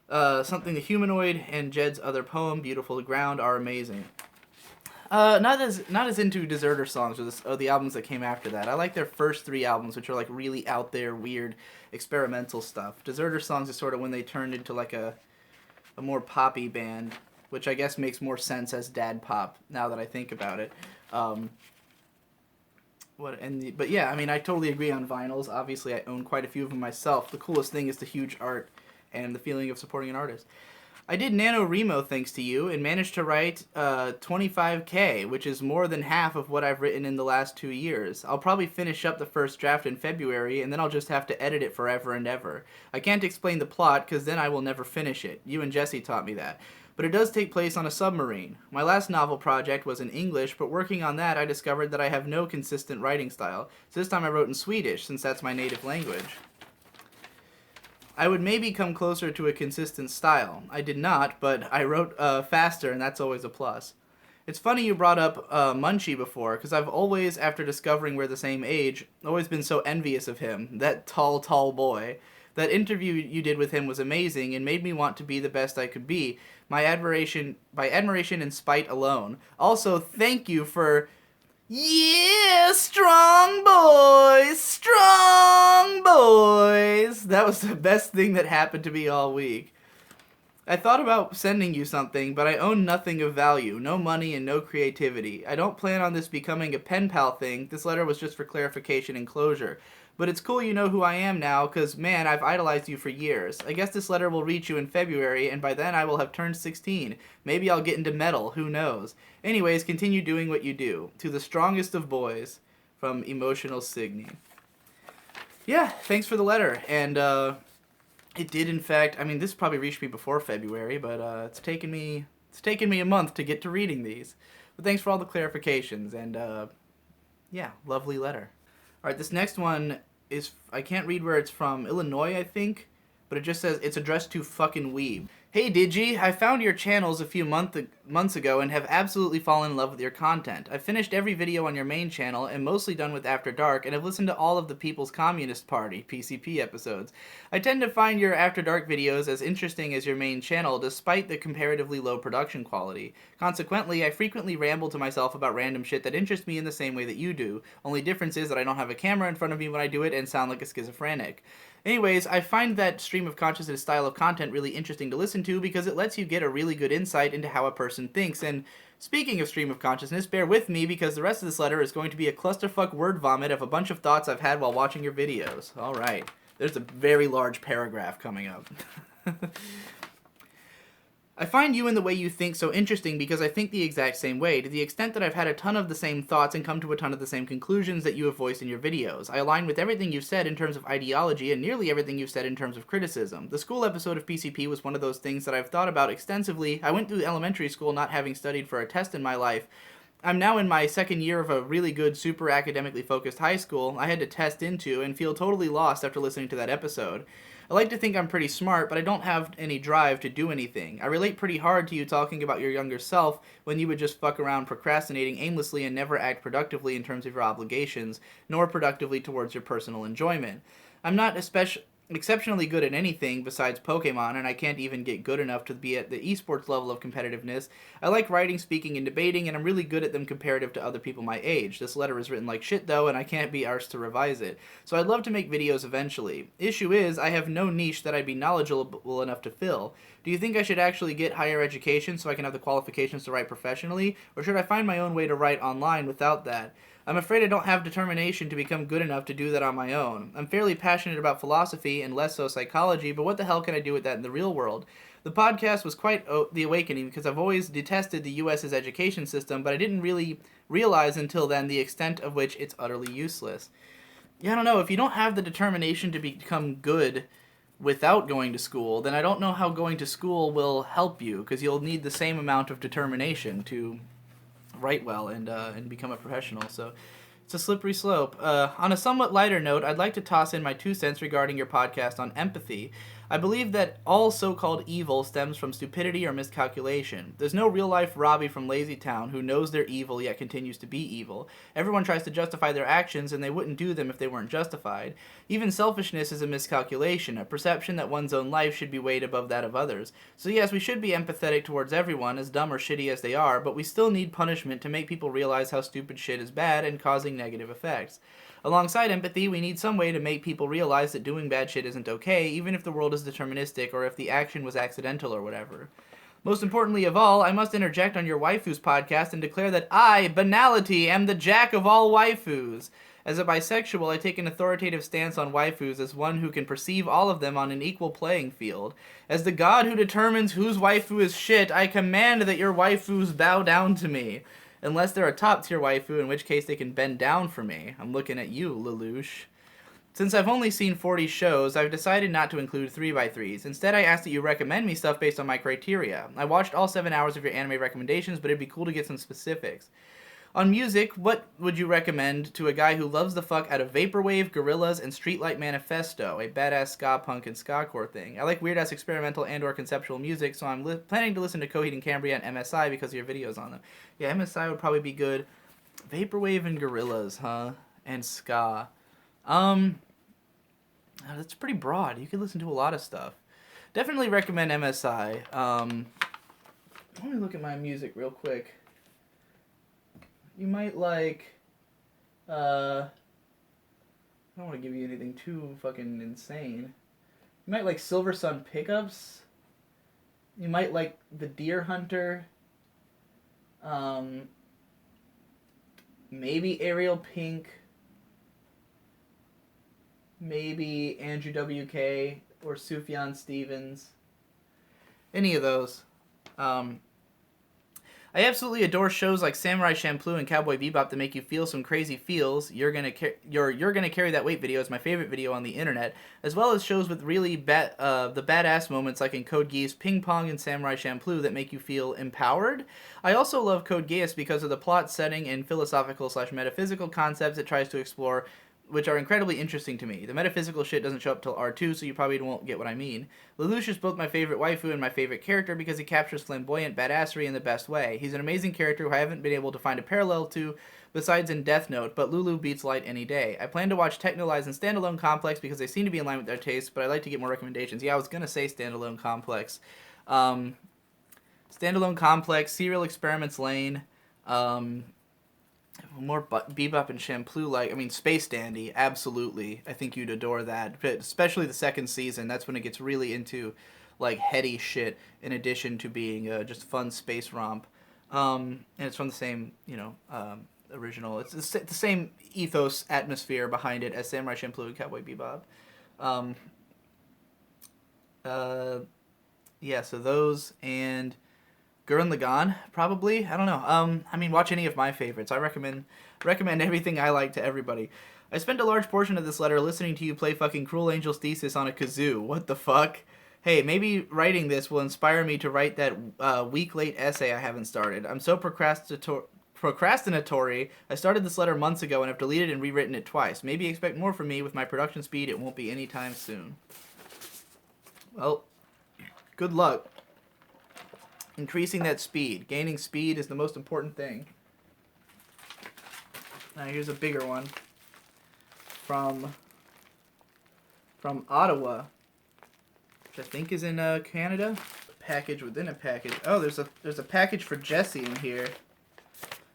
Something the Humanoid and Jed's other poem, Beautiful to Ground, are amazing. Not as into Deserter Songs or the albums that came after that. I like their first 3 albums, which are like really out there, weird, experimental stuff. Deserter Songs is sort of when they turned into like a more poppy band, which I guess makes more sense as dad pop now that I think about it. But yeah, I mean, I totally agree on vinyls. Obviously, I own quite a few of them myself. The coolest thing is the huge art and the feeling of supporting an artist. I did NaNoWriMo thanks to you and managed to write 25K, which is more than half of what I've written in the last 2 years. I'll probably finish up the first draft in February, and then I'll just have to edit it forever and ever. I can't explain the plot, because then I will never finish it. You and Jesse taught me that. But it does take place on a submarine. My last novel project was in English, but working on that I discovered that I have no consistent writing style. So this time I wrote in Swedish, since that's my native language. I would maybe come closer to a consistent style. I did not, but I wrote faster, and that's always a plus. It's funny you brought up Munchie before, because I've always, after discovering we're the same age, always been so envious of him, that tall, tall boy. That interview you did with him was amazing and made me want to be the best I could be, by admiration and spite alone. Also, thank you for... Yeah, strong boys! Strong boys! That was the best thing that happened to me all week. I thought about sending you something, but I own nothing of value. No money and no creativity. I don't plan on this becoming a pen pal thing. This letter was just for clarification and closure. But it's cool you know who I am now, because, man, I've idolized you for years. I guess this letter will reach you in February, and by then I will have turned 16. Maybe I'll get into metal, who knows. Anyways, continue doing what you do. To the strongest of boys, from Emotional Signy. Yeah, thanks for the letter, and, it did, in fact, I mean, this probably reached me before February, but, it's taken me a month to get to reading these. But thanks for all the clarifications, and, yeah, lovely letter. Alright, this next one is, I can't read where it's from, Illinois, I think, but it just says, it's addressed to fucking weeb. Hey Digi, I found your channels a few months ago and have absolutely fallen in love with your content. I've finished every video on your main channel and mostly done with After Dark, and have listened to all of the People's Communist Party, PCP, episodes. I tend to find your After Dark videos as interesting as your main channel, despite the comparatively low production quality. Consequently, I frequently ramble to myself about random shit that interests me in the same way that you do. Only difference is that I don't have a camera in front of me when I do it and sound like a schizophrenic. Anyways, I find that stream of consciousness style of content really interesting to listen to because it lets you get a really good insight into how a person thinks. And speaking of stream of consciousness, bear with me because the rest of this letter is going to be a clusterfuck word vomit of a bunch of thoughts I've had while watching your videos. Alright, there's a very large paragraph coming up. I find you and the way you think so interesting because I think the exact same way, to the extent that I've had a ton of the same thoughts and come to a ton of the same conclusions that you have voiced in your videos. I align with everything you've said in terms of ideology and nearly everything you've said in terms of criticism. The school episode of PCP was one of those things that I've thought about extensively. I went through elementary school not having studied for a test in my life, I'm now in my second year of a really good, super academically focused high school I had to test into and feel totally lost after listening to that episode. I like to think I'm pretty smart, but I don't have any drive to do anything. I relate pretty hard to you talking about your younger self when you would just fuck around procrastinating aimlessly and never act productively in terms of your obligations, nor productively towards your personal enjoyment. I'm not exceptionally good at anything besides Pokemon, and I can't even get good enough to be at the esports level of competitiveness. I like writing, speaking, and debating, and I'm really good at them comparative to other people my age. This letter is written like shit, though, and I can't be arsed to revise it. So I'd love to make videos eventually. Issue is, I have no niche that I'd be knowledgeable enough to fill. Do you think I should actually get higher education so I can have the qualifications to write professionally, or should I find my own way to write online without that? I'm afraid I don't have determination to become good enough to do that on my own. I'm fairly passionate about philosophy and less so psychology, but what the hell can I do with that in the real world? The podcast was quite the awakening because I've always detested the US's education system, but I didn't really realize until then the extent of which it's utterly useless. Yeah, I don't know. If you don't have the determination to become good without going to school, then I don't know how going to school will help you, because you'll need the same amount of determination to write well and become a professional. So it's a slippery slope. On a somewhat lighter note, I'd like to toss in my 2 cents regarding your podcast on empathy. I believe that all so-called evil stems from stupidity or miscalculation. There's no real-life Robbie from Lazy Town who knows they're evil yet continues to be evil. Everyone tries to justify their actions, and they wouldn't do them if they weren't justified. Even selfishness is a miscalculation, a perception that one's own life should be weighed above that of others. So yes, we should be empathetic towards everyone, as dumb or shitty as they are, but we still need punishment to make people realize how stupid shit is bad and causing negative effects. Alongside empathy, we need some way to make people realize that doing bad shit isn't okay, even if the world is deterministic or if the action was accidental or whatever. Most importantly of all, I must interject on your waifus podcast and declare that I, Banality, am the jack of all waifus. As a bisexual, I take an authoritative stance on waifus as one who can perceive all of them on an equal playing field. As the god who determines whose waifu is shit, I command that your waifus bow down to me. Unless they're a top-tier waifu, in which case they can bend down for me. I'm looking at you, Lelouch. Since I've only seen 40 shows, I've decided not to include 3x3s. Instead, I asked that you recommend me stuff based on my criteria. I watched all 7 hours of your anime recommendations, but it'd be cool to get some specifics. On music, what would you recommend to a guy who loves the fuck out of Vaporwave, Gorillaz, and Streetlight Manifesto, a badass ska punk and ska-core thing? I like weird-ass experimental and/or conceptual music, so I'm planning to listen to Coheed and Cambria and MSI because of your videos on them. Yeah, MSI would probably be good. Vaporwave and Gorillaz, huh? And ska. That's pretty broad. You could listen to a lot of stuff. Definitely recommend MSI. Let me look at my music real quick. You might like, I don't want to give you anything too fucking insane. You might like Silver Sun Pickups. You might like The Deer Hunter. Maybe Ariel Pink. Maybe Andrew WK or Sufjan Stevens. Any of those. I absolutely adore shows like Samurai Champloo and Cowboy Bebop that make you feel some crazy feels. You're gonna carry that weight video is my favorite video on the internet, as well as shows with really the badass moments like in Code Geass, Ping Pong, and Samurai Champloo that make you feel empowered. I also love Code Geass because of the plot setting and philosophical/metaphysical concepts it tries to explore, which are incredibly interesting to me. The metaphysical shit doesn't show up till R2, so you probably won't get what I mean. Lelouch is both my favorite waifu and my favorite character because he captures flamboyant badassery in the best way. He's an amazing character who I haven't been able to find a parallel to besides in Death Note, but Lulu beats Light any day. I plan to watch Technolize and Standalone Complex because they seem to be in line with their tastes, but I'd like to get more recommendations. Yeah, I was going to say Standalone Complex. Standalone Complex, Serial Experiments Lane, more Bebop and Champloo, Space Dandy, absolutely. I think you'd adore that, but especially the second season. That's when it gets really into, heady shit, in addition to being just fun space romp. And it's from the same, original. It's the same ethos, atmosphere behind it as Samurai Champloo and Cowboy Bebop. Yeah, so those, and Gurren Lagann, probably. I don't know. Watch any of my favorites. I recommend everything I like to everybody. I spent a large portion of this letter listening to you play fucking Cruel Angel's Thesis on a kazoo. What the fuck? Hey, maybe writing this will inspire me to write that week-late essay I haven't started. I'm so procrastinatory procrastinatory. I started this letter months ago and have deleted and rewritten it twice. Maybe expect more from me. With my production speed, it won't be anytime soon. Well, good luck. Increasing that speed. Gaining speed is the most important thing. Now here's a bigger one. From Ottawa, which I think is in Canada. Package within a package. Oh, there's a package for Jesse in here.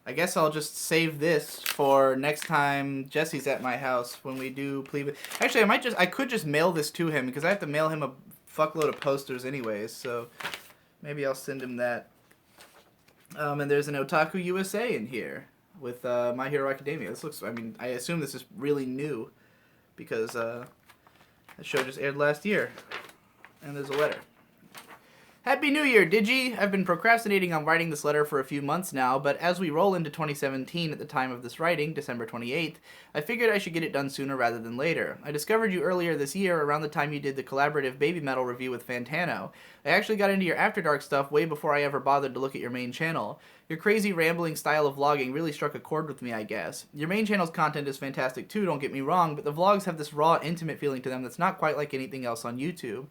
I guess I'll just save this for next time Jesse's at my house when we do Please. Actually, I could just mail this to him because I have to mail him a fuckload of posters anyways, so maybe I'll send him that. And there's an Otaku USA in here with My Hero Academia. This looks, I mean, I assume this is really new because the show just aired last year. And there's a letter. Happy New Year, Digi! I've been procrastinating on writing this letter for a few months now, but as we roll into 2017 at the time of this writing, December 28th, I figured I should get it done sooner rather than later. I discovered you earlier this year around the time you did the collaborative Baby Metal review with Fantano. I actually got into your After Dark stuff way before I ever bothered to look at your main channel. Your crazy rambling style of vlogging really struck a chord with me, I guess. Your main channel's content is fantastic too, don't get me wrong, but the vlogs have this raw, intimate feeling to them that's not quite like anything else on YouTube.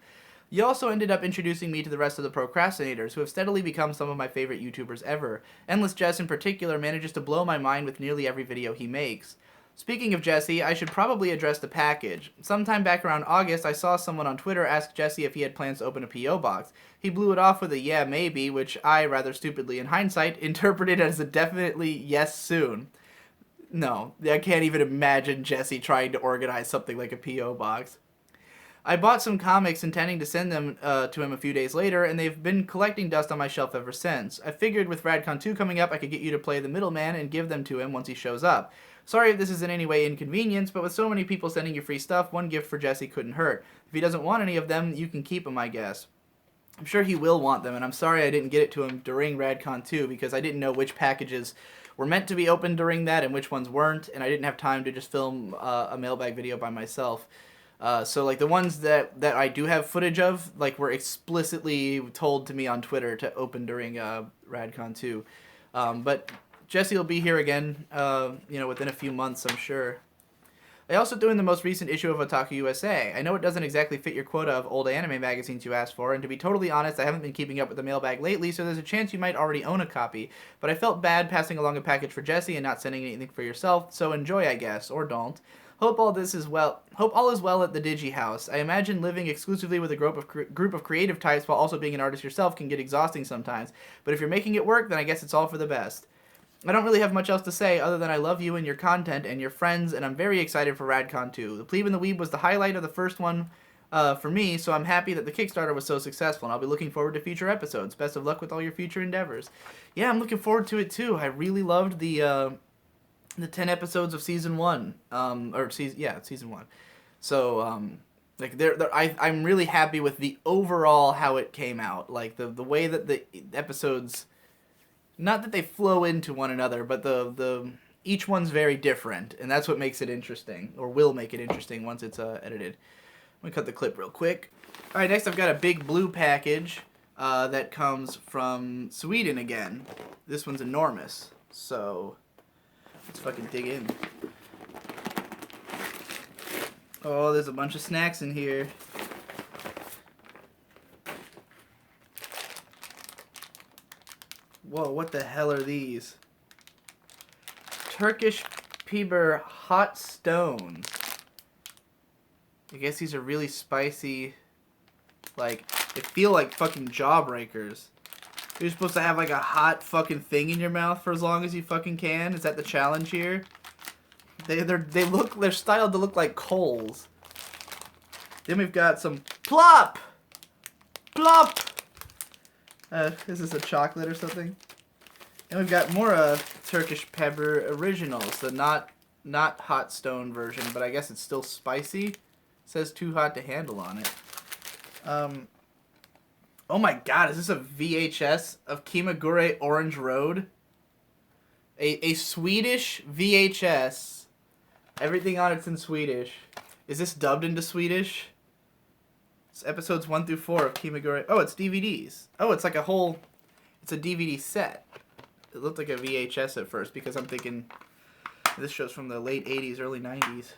You also ended up introducing me to the rest of the procrastinators, who have steadily become some of my favorite YouTubers ever. Endless Jess in particular manages to blow my mind with nearly every video he makes. Speaking of Jesse, I should probably address the package. Sometime back around August, I saw someone on Twitter ask Jesse if he had plans to open a P.O. box. He blew it off with a yeah, maybe, which I, rather stupidly in hindsight, interpreted as a definitely yes soon. No, I can't even imagine Jesse trying to organize something like a P.O. box. I bought some comics intending to send them to him a few days later, and they've been collecting dust on my shelf ever since. I figured with Radcon 2 coming up, I could get you to play the middleman and give them to him once he shows up. Sorry if this is in any way inconvenience, but with so many people sending you free stuff, one gift for Jesse couldn't hurt. If he doesn't want any of them, you can keep them, I guess. I'm sure he will want them, and I'm sorry I didn't get it to him during Radcon 2 because I didn't know which packages were meant to be opened during that and which ones weren't, and I didn't have time to just film a mailbag video by myself. So, like, the ones that I do have footage of, like, were explicitly told to me on Twitter to open during Radcon 2. But Jesse will be here again, within a few months, I'm sure. I also doing the most recent issue of Otaku USA. I know it doesn't exactly fit your quota of old anime magazines you asked for, and to be totally honest, I haven't been keeping up with the mailbag lately, so there's a chance you might already own a copy. But I felt bad passing along a package for Jesse and not sending anything for yourself, so enjoy, I guess, or don't. Hope all is well at the Digi house. I imagine living exclusively with a group of creative types while also being an artist yourself can get exhausting sometimes. But if you're making it work, then I guess it's all for the best. I don't really have much else to say other than I love you and your content and your friends, and I'm very excited for Radcon 2. The Plebe and the Weeb was the highlight of the first one for me, so I'm happy that the Kickstarter was so successful, and I'll be looking forward to future episodes. Best of luck with all your future endeavors. Yeah, I'm looking forward to it too. I really loved the 10 episodes of season 1, season 1. So, I'm really happy with the overall how it came out. Like the way that the episodes, not that they flow into one another, but each one's very different, and that's what makes it interesting, or will make it interesting once it's edited. I'm gonna cut the clip real quick. All right, next I've got a big blue package that comes from Sweden again. This one's enormous, so let's fucking dig in. Oh, there's a bunch of snacks in here. Whoa, what the hell are these? Turkish Piber hot stones. I guess these are really spicy. Like, they feel like fucking jawbreakers. You're supposed to have like a hot fucking thing in your mouth for as long as you fucking can. Is that the challenge here? They're styled to look like coals. Then we've got some plop. Plop. Is this a chocolate or something? And we've got more Turkish pepper originals, the not hot stone version, but I guess it's still spicy. It says too hot to handle on it. Oh my god, is this a VHS of Kimagure Orange Road? A Swedish VHS. Everything on it's in Swedish. Is this dubbed into Swedish? It's episodes 1 through 4 of Kimagure. Oh, it's DVDs. Oh, it's like it's a DVD set. It looked like a VHS at first because I'm thinking this show's from the late 80s, early 90s.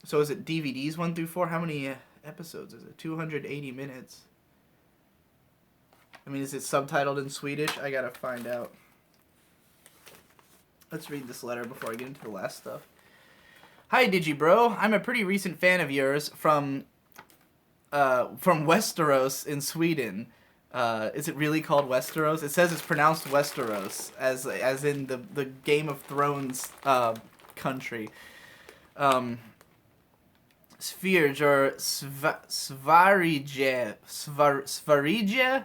So is it DVDs 1 through 4? How many episodes is it? 280 minutes. I mean, is it subtitled in Swedish? I gotta find out. Let's read this letter before I get into the last stuff. Hi, Digi Bro. I'm a pretty recent fan of yours from Westeros in Sweden. Is it really called Westeros? It says it's pronounced Westeros, as in the Game of Thrones country. Svirge or Svarige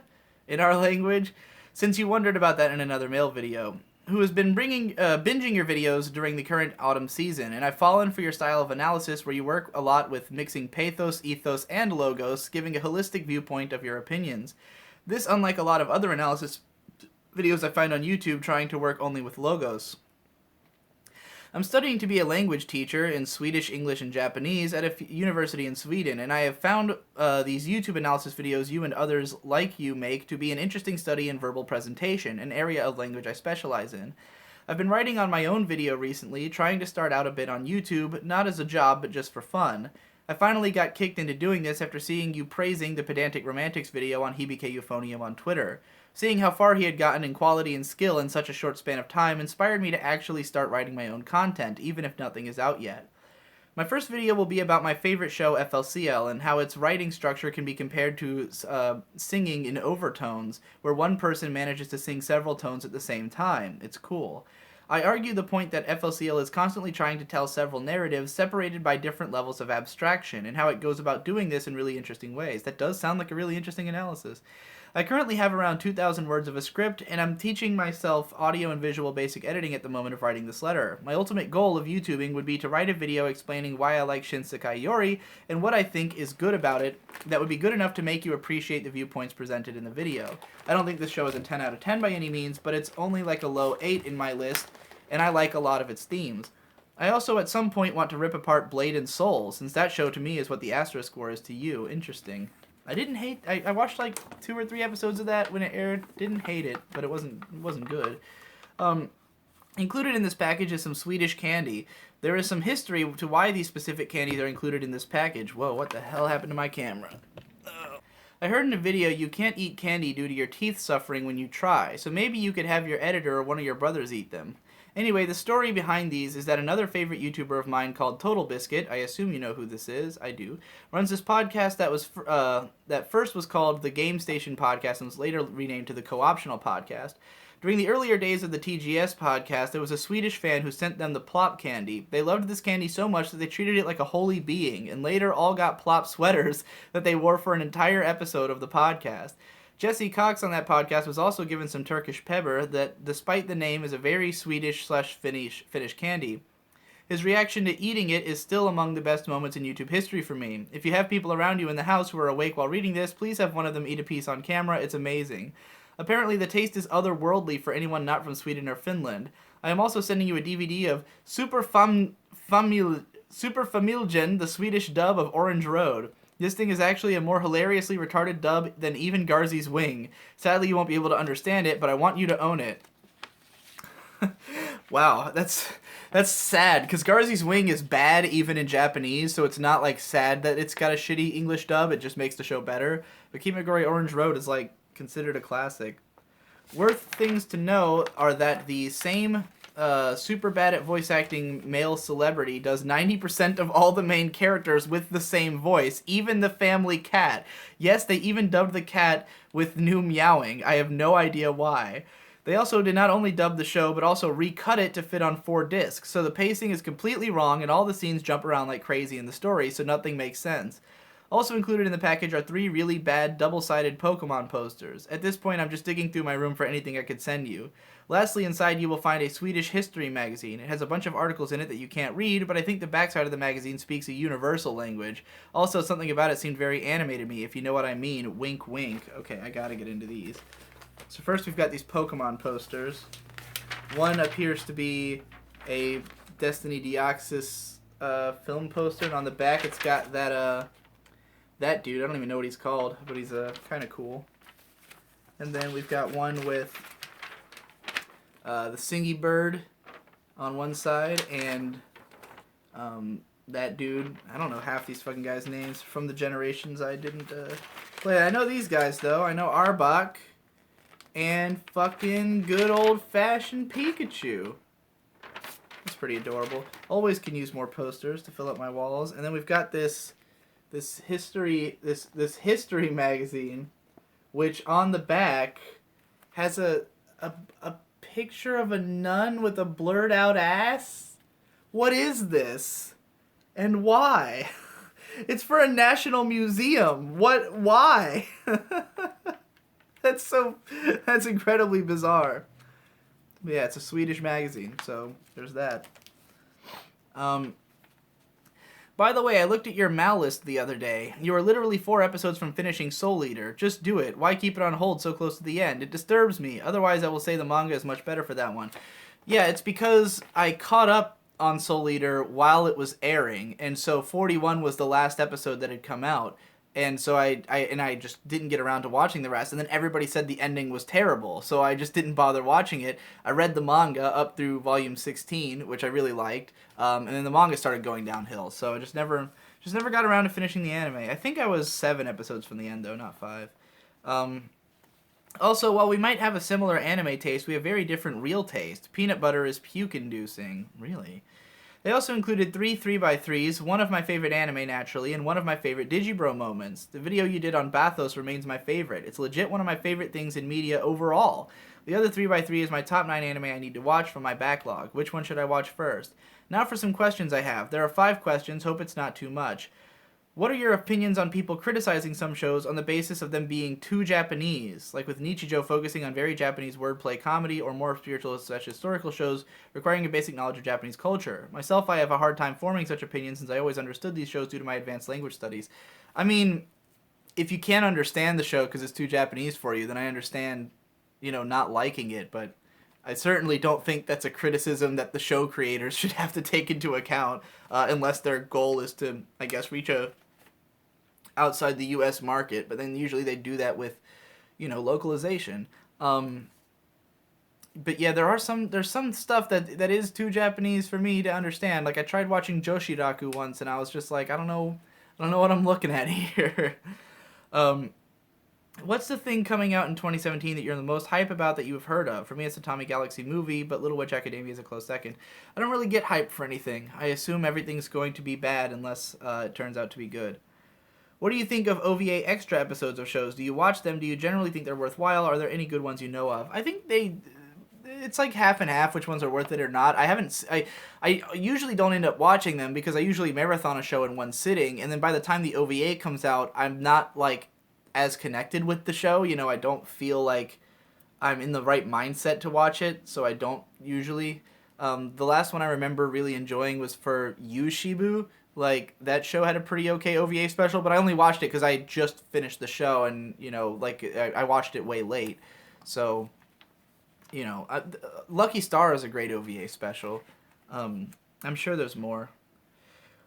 in our language, since you wondered about that in another mail video, who has been binging your videos during the current autumn season, and I've fallen for your style of analysis where you work a lot with mixing pathos, ethos, and logos, giving a holistic viewpoint of your opinions. This, unlike a lot of other analysis videos I find on YouTube trying to work only with logos. I'm studying to be a language teacher in Swedish, English, and Japanese at a university in Sweden, and I have found these YouTube analysis videos you and others like you make to be an interesting study in verbal presentation, an area of language I specialize in. I've been writing on my own video recently, trying to start out a bit on YouTube, not as a job, but just for fun. I finally got kicked into doing this after seeing you praising the Pedantic Romantics video on Hibike Euphonium on Twitter. Seeing how far he had gotten in quality and skill in such a short span of time inspired me to actually start writing my own content, even if nothing is out yet. My first video will be about my favorite show, FLCL, and how its writing structure can be compared to singing in overtones, where one person manages to sing several tones at the same time. It's cool. I argue the point that FLCL is constantly trying to tell several narratives separated by different levels of abstraction, and how it goes about doing this in really interesting ways. That does sound like a really interesting analysis. I currently have around 2,000 words of a script, and I'm teaching myself audio and visual basic editing at the moment of writing this letter. My ultimate goal of YouTubing would be to write a video explaining why I like Shinsekai Yori, and what I think is good about it that would be good enough to make you appreciate the viewpoints presented in the video. I don't think this show is a 10 out of 10 by any means, but it's only like a low 8 in my list, and I like a lot of its themes. I also at some point want to rip apart Blade and Soul, since that show to me is what the asterisk score is to you. Interesting. I watched like 2 or 3 episodes of that when it aired. Didn't hate it, but it wasn't good. Included in this package is some Swedish candy. There is some history to why these specific candies are included in this package. Whoa, what the hell happened to my camera? I heard in a video you can't eat candy due to your teeth suffering when you try, so maybe you could have your editor or one of your brothers eat them. Anyway, the story behind these is that another favorite YouTuber of mine called Total Biscuit, I assume you know who this is, I do, runs this podcast that first was called the Game Station Podcast and was later renamed to the Co-Optional Podcast. During the earlier days of the TGS podcast, there was a Swedish fan who sent them the Plop candy. They loved this candy so much that they treated it like a holy being, and later all got Plop sweaters that they wore for an entire episode of the podcast. Jesse Cox on that podcast was also given some Turkish pepper that, despite the name, is a very Swedish/Finnish candy. His reaction to eating it is still among the best moments in YouTube history for me. If you have people around you in the house who are awake while reading this, please have one of them eat a piece on camera. It's amazing. Apparently, the taste is otherworldly for anyone not from Sweden or Finland. I am also sending you a DVD of Superfamiljen, the Swedish dub of Orange Road. This thing is actually a more hilariously retarded dub than even Garzy's Wing. Sadly, you won't be able to understand it, but I want you to own it. Wow, that's sad, because Garzy's Wing is bad even in Japanese, so it's not like sad that it's got a shitty English dub, it just makes the show better. But Kimagure Orange Road is like considered a classic. Worth things to know are that the same super bad at voice acting male celebrity does 90% of all the main characters with the same voice, even the family cat. Yes, they even dubbed the cat with new meowing. I have no idea why. They also did not only dub the show, but also recut it to fit on 4 discs, so the pacing is completely wrong and all the scenes jump around like crazy in the story, so nothing makes sense. Also included in the package are 3 really bad double-sided Pokemon posters. At this point, I'm just digging through my room for anything I could send you. Lastly, inside you will find a Swedish history magazine. It has a bunch of articles in it that you can't read, but I think the backside of the magazine speaks a universal language. Also, something about it seemed very anime to me, if you know what I mean. Wink, wink. Okay, I gotta get into these. So first we've got these Pokemon posters. One appears to be a Destiny Deoxys film poster, and on the back it's got that dude. I don't even know what he's called, but he's kind of cool. And then we've got one with the Singy Bird on one side, and that dude, I don't know half these fucking guys' names from the generations I didn't play. I know these guys, though. I know Arbok and fucking good old-fashioned Pikachu. That's pretty adorable. Always can use more posters to fill up my walls. And then we've got this history magazine, which on the back has a picture of a nun with a blurred out ass. What is this? And why? It's for a national museum. What? Why? That's incredibly bizarre. But yeah, it's a Swedish magazine, so there's that. By the way, I looked at your Mal list the other day. You are literally 4 episodes from finishing Soul Eater. Just do it. Why keep it on hold so close to the end? It disturbs me. Otherwise, I will say the manga is much better for that one. Yeah, it's because I caught up on Soul Eater while it was airing, and so 41 was the last episode that had come out. And so I just didn't get around to watching the rest. And then everybody said the ending was terrible, so I just didn't bother watching it. I read the manga up through volume 16, which I really liked. And then the manga started going downhill, so I just never got around to finishing the anime. I think I was 7 episodes from the end, though, not 5. Also, while we might have a similar anime taste, we have very different real taste. Peanut butter is puke-inducing. Really? They also included 3 3x3s, one of my favorite anime naturally, and one of my favorite Digibro moments. The video you did on Bathos remains my favorite. It's legit one of my favorite things in media overall. The other 3x3 is my top 9 anime I need to watch from my backlog. Which one should I watch first? Now for some questions I have. There are 5 questions, hope it's not too much. What are your opinions on people criticizing some shows on the basis of them being too Japanese, like with Nichijou focusing on very Japanese wordplay comedy, or more spiritual/historical shows requiring a basic knowledge of Japanese culture? Myself, I have a hard time forming such opinions since I always understood these shows due to my advanced language studies. I mean, if you can't understand the show because it's too Japanese for you, then I understand, not liking it, but I certainly don't think that's a criticism that the show creators should have to take into account, unless their goal is to, I guess, reach a outside the U.S. market. But then usually they do that with, localization. But yeah, there's some stuff that is too Japanese for me to understand. Like I tried watching Joshiraku once, and I was just like, I don't know what I'm looking at here. What's the thing coming out in 2017 that you're the most hype about that you've heard of? For me, it's the Tommy Galaxy movie, but Little Witch Academia is a close second. I don't really get hyped for anything. I assume everything's going to be bad unless it turns out to be good. What do you think of OVA extra episodes of shows? Do you watch them? Do you generally think they're worthwhile? Are there any good ones you know of? I think it's like half and half which ones are worth it or not. I usually don't end up watching them because I usually marathon a show in one sitting, and then by the time the OVA comes out, I'm not like as connected with the show. I don't feel like I'm in the right mindset to watch it, so I don't usually. The last one I remember really enjoying was for Yushibu. Like, that show had a pretty okay OVA special, but I only watched it because I had just finished the show, and, I watched it way late. So, Lucky Star is a great OVA special. I'm sure there's more.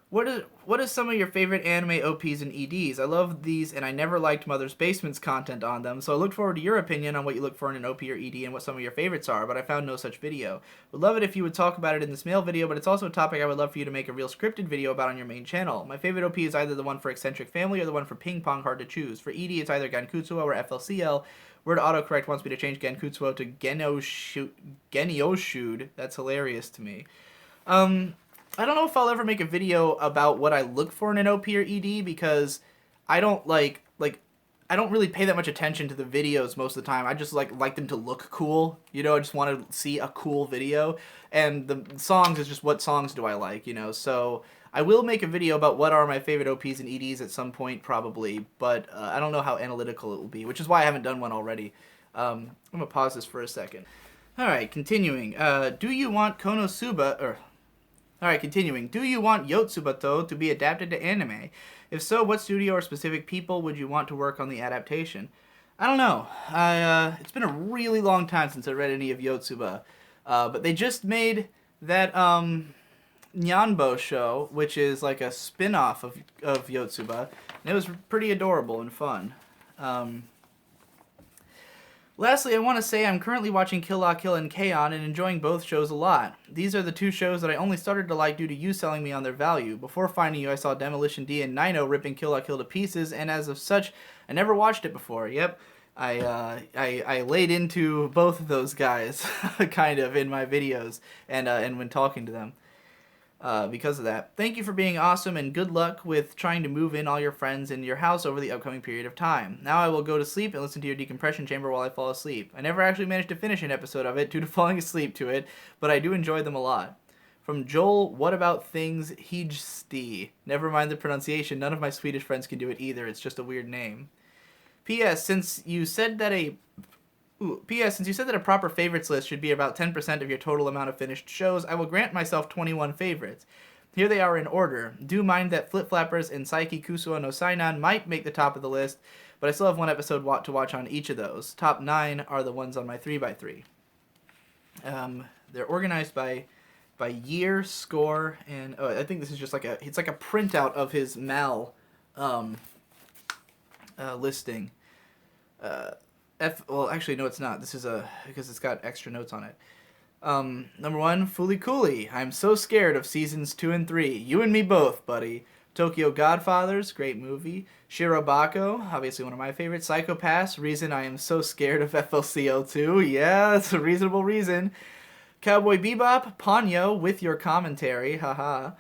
What is some of your favorite anime OPs and EDs? I love these, and I never liked Mother's Basement's content on them, so I look forward to your opinion on what you look for in an OP or ED and what some of your favorites are, but I found no such video. Would love it if you would talk about it in this mail video, but it's also a topic I would love for you to make a real scripted video about on your main channel. My favorite OP is either the one for Eccentric Family or the one for Ping Pong, hard to choose. For ED, it's either Gankutsuo or FLCL. Word autocorrect wants me to change Gankutsuo to Genioshude. That's hilarious to me. I don't know if I'll ever make a video about what I look for in an OP or ED because I don't I don't really pay that much attention to the videos most of the time. I just like them to look cool. I just want to see a cool video. And the songs is just what songs do I like, So I will make a video about what are my favorite OPs and EDs at some point probably, but I don't know how analytical it will be, which is why I haven't done one already. I'm going to pause this for a second. Alright, continuing. Do you want Konosuba... Alright, continuing. Do you want Yotsubato to be adapted to anime? If so, what studio or specific people would you want to work on the adaptation? I don't know. It's been a really long time since I read any of Yotsuba. But they just made that Nyanbo show, which is like a spin-off of Yotsuba. And it was pretty adorable and fun. Lastly, I want to say I'm currently watching Kill La Kill and K-On! And enjoying both shows a lot. These are the two shows that I only started to like due to you selling me on their value. Before finding you, I saw Demolition D and Nino ripping Kill La Kill to pieces, and as of such, I never watched it before. Yep, I laid into both of those guys, kind of, in my videos and when talking to them. Because of that. Thank you for being awesome and good luck with trying to move in all your friends into your house over the upcoming period of time. Now I will go to sleep and listen to your decompression chamber while I fall asleep. I never actually managed to finish an episode of it due to falling asleep to it, but I do enjoy them a lot. From Joel, what about things Hijsti? Never mind the pronunciation, none of my Swedish friends can do it either, it's just a weird name. P.S. Since you said that a proper favorites list should be about 10% of your total amount of finished shows, I will grant myself 21 favorites. Here they are in order. Do mind that Flip Flappers and Saiki Kusuo no Sainan might make the top of the list, but I still have one episode to watch on each of those. Top 9 are the ones on my 3x3. They're organized by year, score, and I think this is just like a printout of his Mal listing. Well, actually, no, it's not. This is because it's got extra notes on it. Number 1, Fooly Cooly. I'm so scared of seasons 2 and 3. You and me both, buddy. Tokyo Godfathers, great movie. Shirobako, obviously one of my favorites. Psycho Pass, reason I am so scared of FLCL2. Yeah, that's a reasonable reason. Cowboy Bebop, Ponyo with your commentary, haha.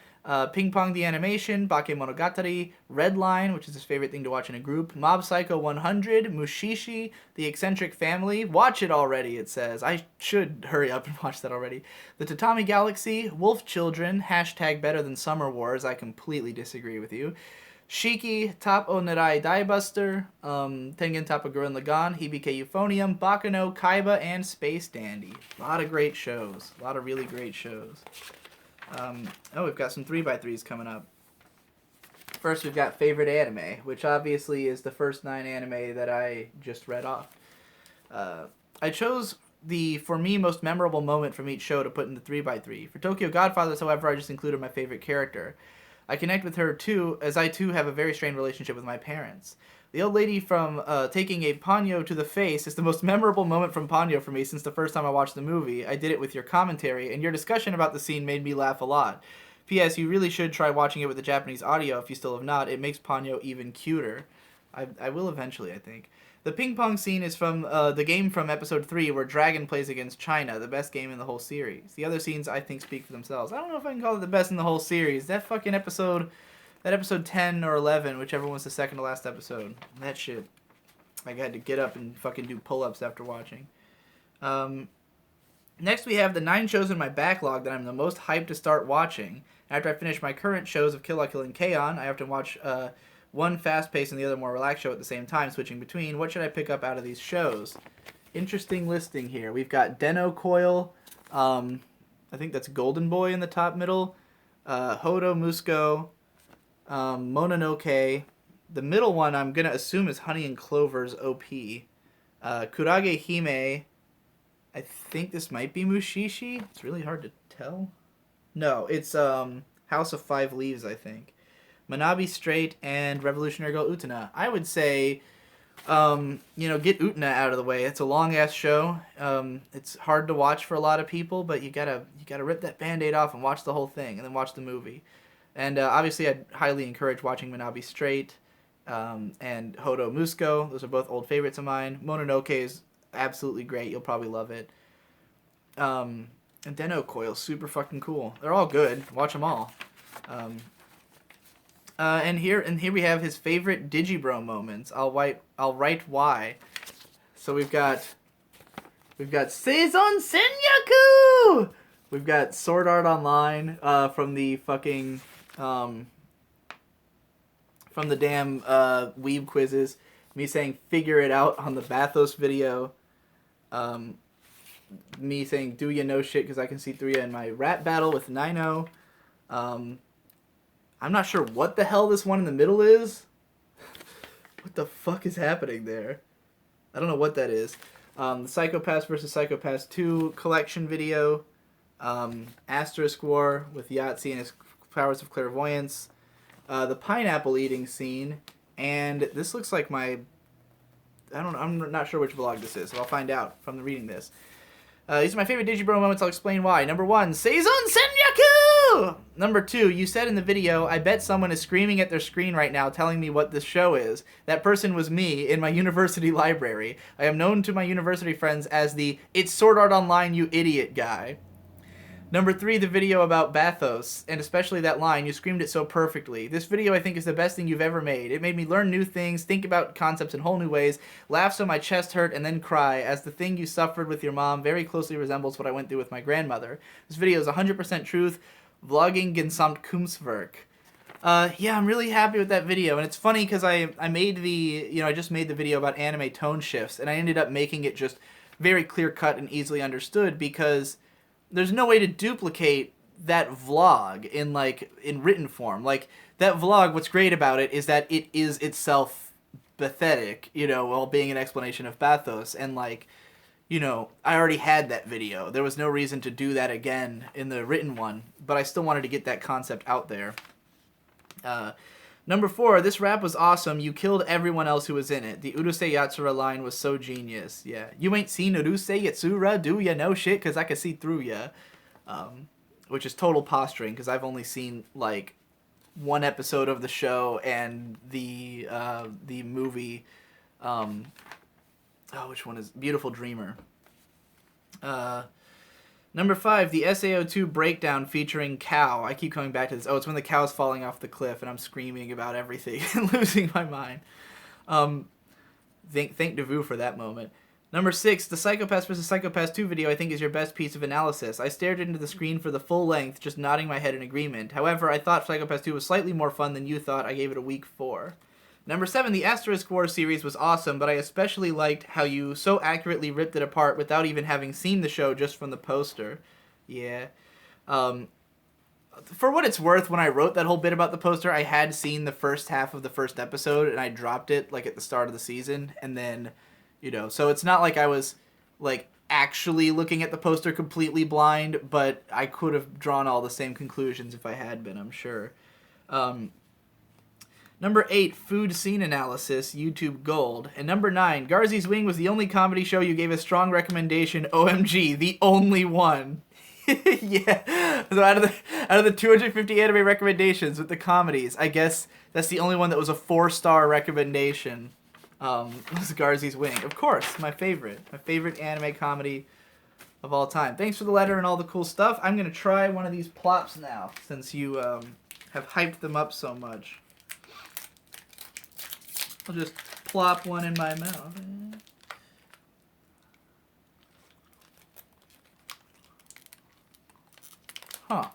Ping Pong the Animation, Bakemonogatari, Redline, which is his favorite thing to watch in a group, Mob Psycho 100, Mushishi, The Eccentric Family, watch it already, it says. I should hurry up and watch that already. The Tatami Galaxy, Wolf Children, hashtag better than Summer Wars, I completely disagree with you. Shiki, Top O Narai Diebuster, Tengen Toppa Gurren Lagann, Hibike Euphonium, Bakuno, Kaiba, and Space Dandy. A lot of great shows. A lot of really great shows. We've got some 3x3s coming up. First, we've got favorite anime, which obviously is the first 9 anime that I just read off. I chose the, for me, most memorable moment from each show to put in the 3x3. For Tokyo Godfathers, however, I just included my favorite character. I connect with her too, as I too have a very strained relationship with my parents. The old lady from taking a Ponyo to the face is the most memorable moment from Ponyo for me since the first time I watched the movie. I did it with your commentary, and your discussion about the scene made me laugh a lot. P.S. You really should try watching it with the Japanese audio if you still have not. It makes Ponyo even cuter. I will eventually, I think. The ping pong scene is from the game from episode 3 where Dragon plays against China, the best game in the whole series. The other scenes, I think, speak for themselves. I don't know if I can call it the best in the whole series. That fucking episode... That episode 10 or 11, whichever was the second to last episode. That shit. I had to get up and fucking do pull-ups after watching. Next we have the 9 shows in my backlog that I'm the most hyped to start watching. After I finish my current shows of Kill La Kill and K-On!, I have to watch one fast-paced and the other more relaxed show at the same time, switching between. What should I pick up out of these shows? Interesting listing here. We've got Den-O Coil. I think that's Golden Boy in the top middle. Hodo Musco. Mononoke. The middle one I'm going to assume is Honey and Clover's OP. Kurage Hime. I think this might be Mushishi. It's really hard to tell. No, it's House of Five Leaves, I think. Manabi Straight and Revolutionary Girl Utena. I would say, get Utena out of the way. It's a long-ass show. It's hard to watch for a lot of people, but you gotta rip that Band-Aid off and watch the whole thing, and then watch the movie. And obviously, I'd highly encourage watching Manabi Straight and Hodo Musco. Those are both old favorites of mine. Mononoke is absolutely great. You'll probably love it. And Den-O Coil, super fucking cool. They're all good. Watch them all. And here we have his favorite Digibro moments. I'll write why. So we've got Seizon Senyaku. We've got Sword Art Online from the fucking from the damn weeb quizzes. Me saying figure it out on the Bathos video. Me saying do ya know shit because I can see through ya in my rap battle with Nino. I'm not sure what the hell this one in the middle is. What the fuck is happening there? I don't know what that is. The Psycho-Pass vs. Psycho-Pass 2 collection video. Asterisk War with Yahtzee and his powers of clairvoyance. The pineapple eating scene. And this looks like my I'm not sure which vlog this is, so I'll find out from reading this. These are my favorite Digibro moments. I'll explain why. Number 1, Seizon Senyaku! Number 2, you said in the video, I bet someone is screaming at their screen right now telling me what this show is. That person was me in my university library. I am known to my university friends as the It's Sword Art Online, you idiot guy. Number 3, the video about bathos, and especially that line, you screamed it so perfectly. This video, I think, is the best thing you've ever made. It made me learn new things, think about concepts in whole new ways, laugh so my chest hurt, and then cry, as the thing you suffered with your mom very closely resembles what I went through with my grandmother. This video is 100% truth, vlogging gesamt Kunstwerk. Yeah, I'm really happy with that video, and it's funny because I made the, I just made the video about anime tone shifts, and I ended up making it just very clear-cut and easily understood because there's no way to duplicate that vlog in written form. Like, that vlog, what's great about it is that it is itself pathetic, while being an explanation of bathos. And, I already had that video. There was no reason to do that again in the written one, but I still wanted to get that concept out there. Number 4, this rap was awesome. You killed everyone else who was in it. The Urusei Yatsura line was so genius. Yeah. You ain't seen Urusei Yatsura, do ya? No shit, because I can see through ya. Which is total posturing, because I've only seen, one episode of the show and the movie, which one is Beautiful Dreamer. Number 5, the SAO2 breakdown featuring Cow. I keep coming back to this. Oh, it's when the cow's falling off the cliff and I'm screaming about everything and losing my mind. Thank Devu for that moment. Number 6, the Psychopaths vs. Psychopaths 2 video I think is your best piece of analysis. I stared into the screen for the full length, just nodding my head in agreement. However, I thought Psychopaths 2 was slightly more fun than you thought. I gave it a weak 4. Number 7, the Asterisk War series was awesome, but I especially liked how you so accurately ripped it apart without even having seen the show just from the poster. Yeah. For what it's worth, when I wrote that whole bit about the poster, I had seen the first half of the first episode, and I dropped it, at the start of the season, and then, so it's not like I was, actually looking at the poster completely blind, but I could have drawn all the same conclusions if I had been, I'm sure. Number 8, food scene analysis, YouTube Gold. And number 9, Garzy's Wing was the only comedy show you gave a strong recommendation. OMG, the only one. Yeah. So out of the 250 anime recommendations with the comedies, I guess that's the only one that was a 4-star recommendation. Was Garzy's Wing. Of course, my favorite anime comedy of all time. Thanks for the letter and all the cool stuff. I'm gonna try one of these plops now, since you have hyped them up so much. I'll just plop one in my mouth. Huh.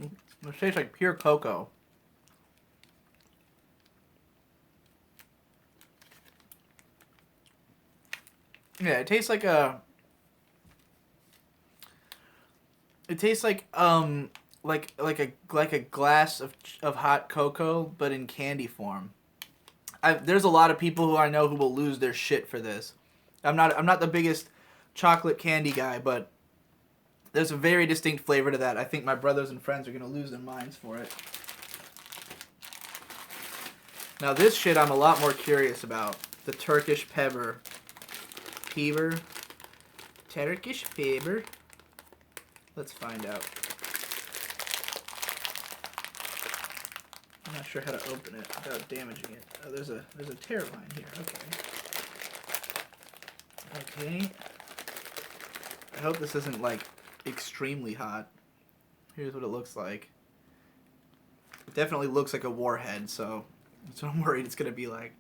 It tastes like pure cocoa. Yeah, it tastes like a... It tastes like a glass of hot cocoa, but in candy form. There's a lot of people who I know who will lose their shit for this. I'm not the biggest chocolate candy guy, but there's a very distinct flavor to that. I think my brothers and friends are gonna lose their minds for it. Now this shit I'm a lot more curious about. The Turkish pepper. Turkish pepper. Let's find out. I'm not sure how to open it without damaging it. Oh, there's a tear line here. Okay. I hope this isn't extremely hot. Here's what it looks like. It definitely looks like a warhead, so I'm worried it's gonna be like.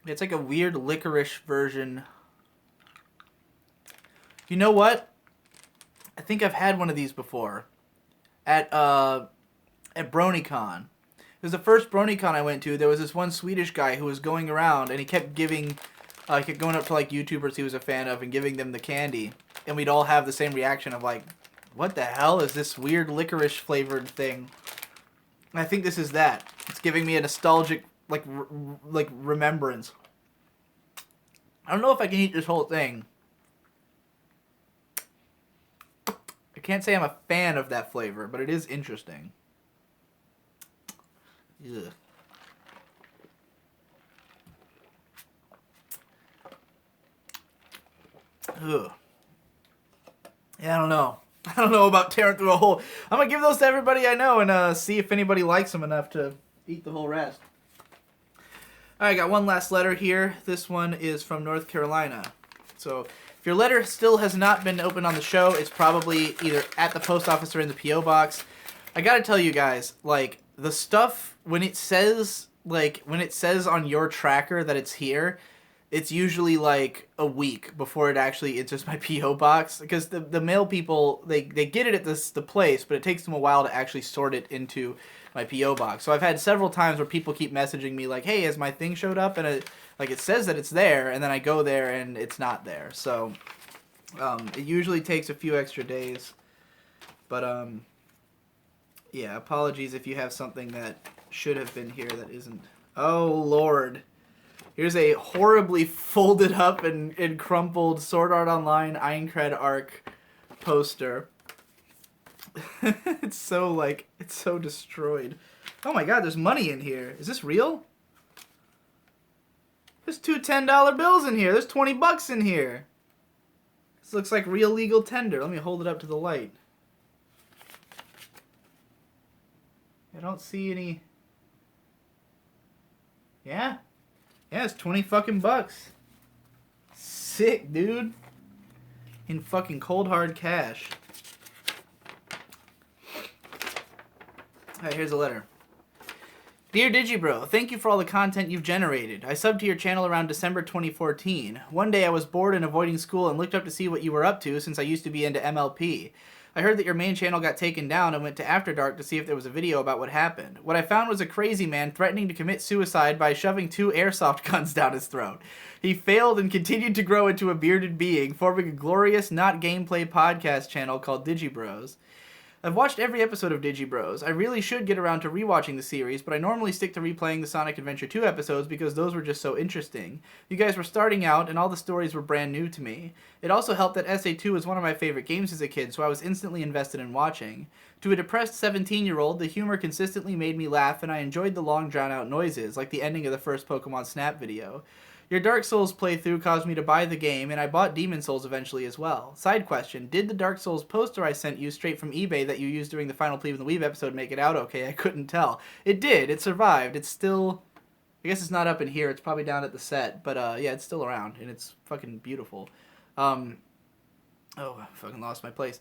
It's like a weird licorice version. You know what? I think I've had one of these before. At BronyCon. It was the first BronyCon I went to. There was this one Swedish guy who was going around and he kept giving, kept going up to YouTubers he was a fan of and giving them the candy. And we'd all have the same reaction of what the hell is this weird licorice flavored thing? And I think this is that. It's giving me a nostalgic, remembrance. I don't know if I can eat this whole thing. I can't say I'm a fan of that flavor, but it is interesting. Ugh. Ugh. Yeah, I don't know. I don't know about tearing through a whole... I'm going to give those to everybody I know and see if anybody likes them enough to eat the whole rest. Alright, I got one last letter here. This one is from North Carolina. So, if your letter still has not been opened on the show, it's probably either at the post office or in the P.O. box. I gotta tell you guys, like, the stuff, when it says on your tracker that it's here, it's usually like a week before it actually enters my P.O. box. Because the mail people, they get it at the place, but it takes them a while to actually sort it into my P.O. box. So I've had several times where people keep messaging me like, hey, has my thing showed up? And it says that it's there, and then I go there and it's not there. So it usually takes a few extra days. But yeah, apologies if you have something that should have been here that isn't. Oh, Lord. Here's a horribly folded up and crumpled Sword Art Online Aincrad Arc poster. It's so destroyed. Oh my god, there's money in here. Is this real? There's two $10 bills in here. There's 20 bucks in here. This looks like real legal tender. Let me hold it up to the light. I don't see any... Yeah? Yeah, it's 20 fucking bucks. Sick, dude. In fucking cold hard cash. Alright, here's a letter. Dear Digibro, thank you for all the content you've generated. I subbed to your channel around December 2014. One day I was bored and avoiding school and looked up to see what you were up to since I used to be into MLP. I heard that your main channel got taken down and went to After Dark to see if there was a video about what happened. What I found was a crazy man threatening to commit suicide by shoving 2 airsoft guns down his throat. He failed and continued to grow into a bearded being, forming a glorious, not gameplay podcast channel called Digibros. I've watched every episode of Digibros. I really should get around to rewatching the series, but I normally stick to replaying the Sonic Adventure 2 episodes because those were just so interesting. You guys were starting out, and all the stories were brand new to me. It also helped that SA2 was one of my favorite games as a kid, so I was instantly invested in watching. To a depressed 17-year-old, the humor consistently made me laugh, and I enjoyed the long drawn-out noises, like the ending of the first Pokemon Snap video. Your Dark Souls playthrough caused me to buy the game, and I bought Demon Souls eventually as well. Side question, did the Dark Souls poster I sent you straight from eBay that you used during the Final Plea of the Weave episode make it out okay? I couldn't tell. It did. It survived. It's still... I guess it's not up in here. It's probably down at the set. But, yeah, it's still around, and it's fucking beautiful. Oh, I fucking lost my place.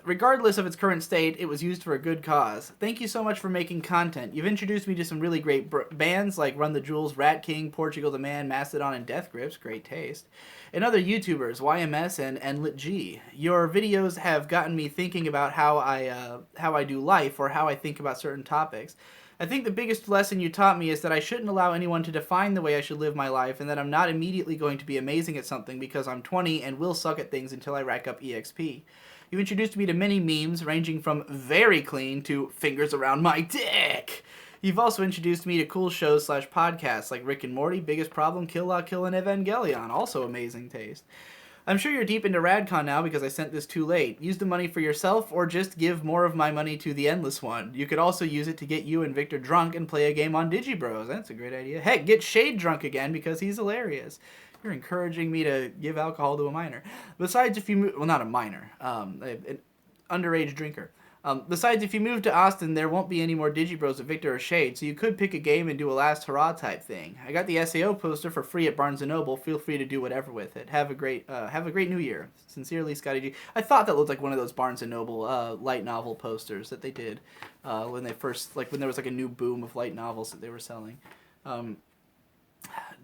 Regardless of its current state, it was used for a good cause. Thank you so much for making content. You've introduced me to some really great bands like Run the Jewels, Rat King, Portugal the Man, Mastodon, and Death Grips, great taste, and other YouTubers, YMS and Lit G. Your videos have gotten me thinking about how I do life or how I think about certain topics. I think the biggest lesson you taught me is that I shouldn't allow anyone to define the way I should live my life, and that I'm not immediately going to be amazing at something because I'm 20 and will suck at things until I rack up EXP. You introduced me to many memes, ranging from very clean to fingers around my dick. You've also introduced me to cool shows / podcasts like Rick and Morty, Biggest Problem, Kill La Kill, and Evangelion, also amazing taste. I'm sure you're deep into Radcon now because I sent this too late. Use the money for yourself or just give more of my money to the Endless One. You could also use it to get you and Victor drunk and play a game on Digibros. That's a great idea. Heck, get Shade drunk again because he's hilarious. You're encouraging me to give alcohol to a minor. Besides, if you move... Well, not a minor. An underage drinker. Besides, if you move to Austin, there won't be any more Digibros with Victor or Shade, so you could pick a game and do a last hurrah type thing. I got the SAO poster for free at Barnes & Noble. Feel free to do whatever with it. Have a great New Year. Sincerely, Scotty G. I thought that looked like one of those Barnes & Noble light novel posters that they did when they first... Like, when there was like a new boom of light novels that they were selling.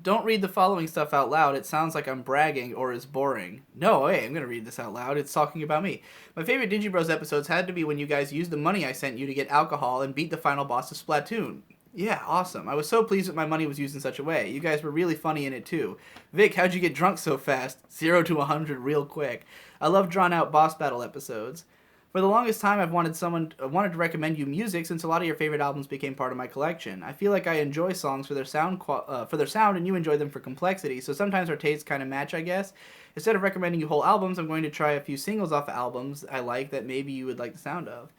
Don't read the following stuff out loud. It sounds like I'm bragging or is boring. No, hey, I'm going to read this out loud. It's talking about me. My favorite Digibros episodes had to be when you guys used the money I sent you to get alcohol and beat the final boss of Splatoon. Yeah, awesome. I was so pleased that my money was used in such a way. You guys were really funny in it too. Vic, how'd you get drunk so fast? 0 to 100 real quick. I love drawn out boss battle episodes. For the longest time, I've wanted to recommend you music since a lot of your favorite albums became part of my collection. I feel like I enjoy songs for their sound, and you enjoy them for complexity. So sometimes our tastes kind of match, I guess. Instead of recommending you whole albums, I'm going to try a few singles off of albums I like that maybe you would like the sound of.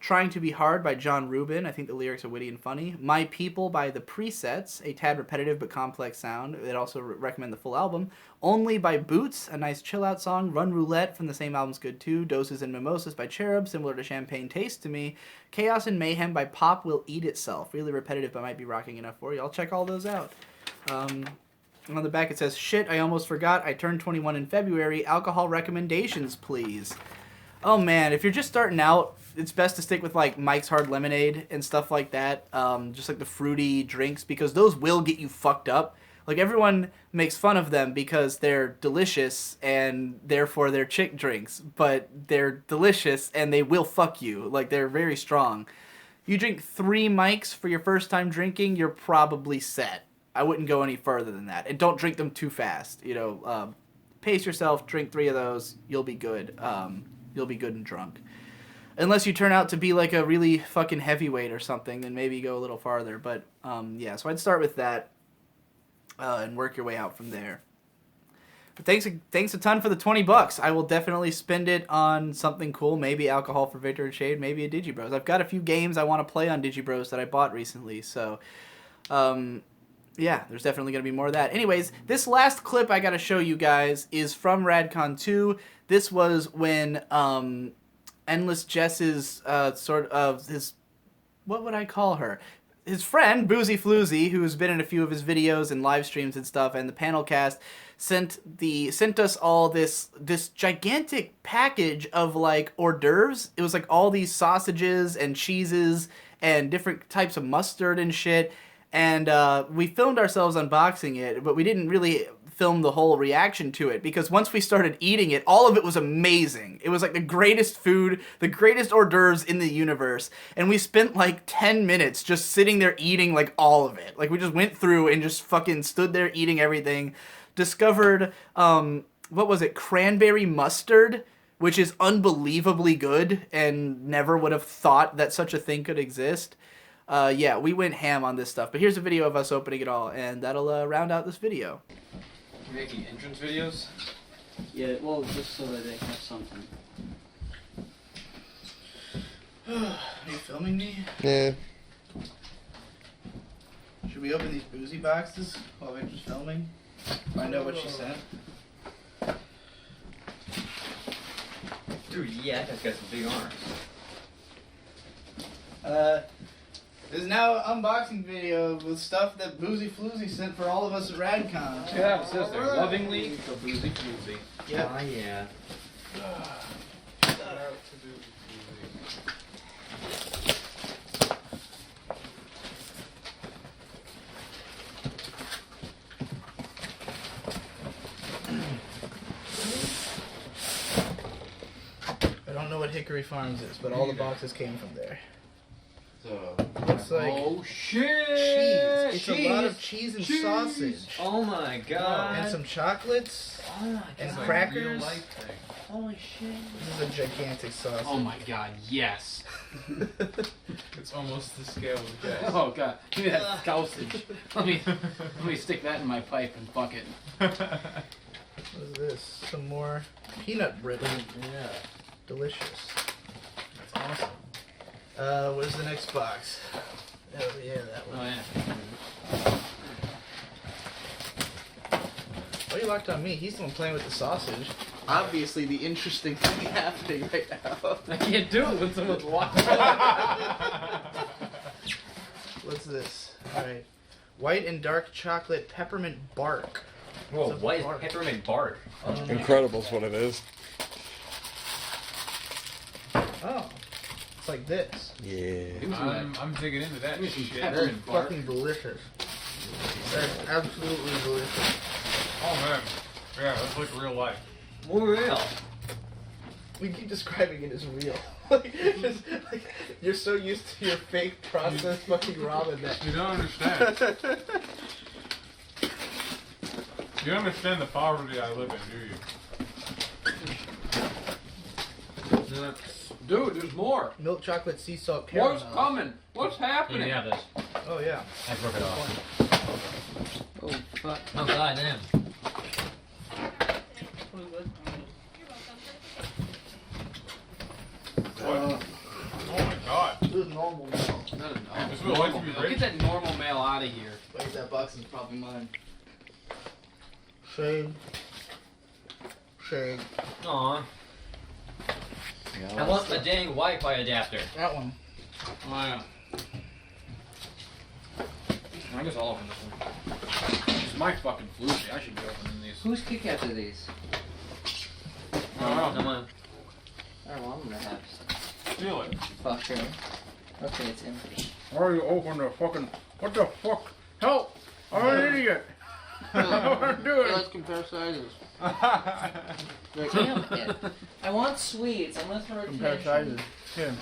Trying to Be Hard by John Rubin. I think the lyrics are witty and funny. My People by The Presets, a tad repetitive but complex sound. I'd also recommend the full album. Only by Boots, a nice chill-out song. Run Roulette from the same album's good too. Doses and Mimosas by Cherub, similar to Champagne Taste to me. Chaos and Mayhem by Pop Will Eat Itself. Really repetitive but might be rocking enough for you. I'll check all those out. On the back it says, shit, I almost forgot. I turned 21 in February. Alcohol recommendations, please. Oh man, if you're just starting out, it's best to stick with like Mike's Hard Lemonade and stuff like that. Just like the fruity drinks, because those will get you fucked up. Like everyone makes fun of them because they're delicious and therefore they're chick drinks, but they're delicious and they will fuck you. Like they're very strong. You drink 3 Mikes for your first time drinking, you're probably set. I wouldn't go any further than that. And don't drink them too fast. You know, pace yourself, drink 3 of those, you'll be good. You'll be good and drunk. Unless you turn out to be like a really fucking heavyweight or something, then maybe go a little farther. But yeah, so I'd start with that and work your way out from there. But thanks a ton for the $20. I will definitely spend it on something cool. Maybe Alcohol for Victor and Shade. Maybe a Digibros. I've got a few games I want to play on Digibros that I bought recently. So yeah, there's definitely going to be more of that. Anyways, this last clip I got to show you guys is from Radcon 2. This was when Endless Jess's sort of his, what would I call her? His friend, Boozy Floozy, who's been in a few of his videos and live streams and stuff, and the panel cast sent us all this gigantic package of like hors d'oeuvres. It was like all these sausages and cheeses and different types of mustard and shit. And we filmed ourselves unboxing it, but we didn't really film the whole reaction to it, because once we started eating it, all of it was amazing. It was like the greatest food, the greatest hors d'oeuvres in the universe. And we spent like 10 minutes just sitting there eating like all of it. Like we just went through and just fucking stood there eating everything. Discovered, what was it, cranberry mustard, which is unbelievably good and never would have thought that such a thing could exist. Yeah, we went ham on this stuff. But here's a video of us opening it all, and that'll round out this video. You're making entrance videos? Yeah, well, just so that they have something. Are you filming me? Yeah. Should we open these boozy boxes while Victor's filming? Find out what she sent. Dude, yeah, that guy's got some big arms. This is now an unboxing video with stuff that Boozy Floozy sent for all of us at Radcon. Look at that, it says there, lovingly, the Boozy Floozy. Yep. Ah, yeah. I don't know what Hickory Farms is, but all the boxes came from there. So, Looks like oh shit! cheese. It's a lot of cheese and sausage. Oh my god. And some chocolates. Oh my And god. crackers. Holy shit. This is a gigantic sausage. Oh my god, yes! It's almost the scale of the gas. Oh god, give me that sausage. Let me stick that in my pipe and fuck it. What is this? Some more peanut brittle. Yeah. Delicious. That's awesome. Where's the next box? Oh yeah, that one. Oh yeah. Why are you locked on me? He's the one playing with the sausage. Obviously the interesting thing happening right now. I can't do it when someone's watching. What's this? Alright. White and dark chocolate peppermint bark. Whoa, What's a what is bark? peppermint bark? Incredible's what it is. Oh. It's like this. Yeah. I'm digging into that shit. That's Peppermint bark. fucking delicious. That's absolutely delicious. Oh man. Yeah, that's like real life. More real. We keep describing it as real. Like you're so used to your fake processed fucking ramen that You don't understand. You don't understand the poverty I live in, do you? Dude, there's more. Milk chocolate sea salt caramel. What's coming? What's You happening? can have this. Oh yeah. I broke it off. Oh, fuck. Oh god, damn. Oh my god. This is normal now. This is what life would be Get great. that normal mail out of here. Wait, that box is probably mine. Shade. Shade. Aw. I want the dang Wi-Fi adapter. That one. Oh, yeah. I guess I'll open this one. It's my fucking floozy. I should be opening these. Whose Kit Kats are these? I don't know. Come on. Oh, well, I'm gonna have some. Steal it. Fuck sure. Okay, it's empty. Why are you opening the fucking... What the fuck? Help! I'm an idiot! What am I doing? Let's compare sizes. I want sweets. I'm gonna throw a Compare sizes. Here.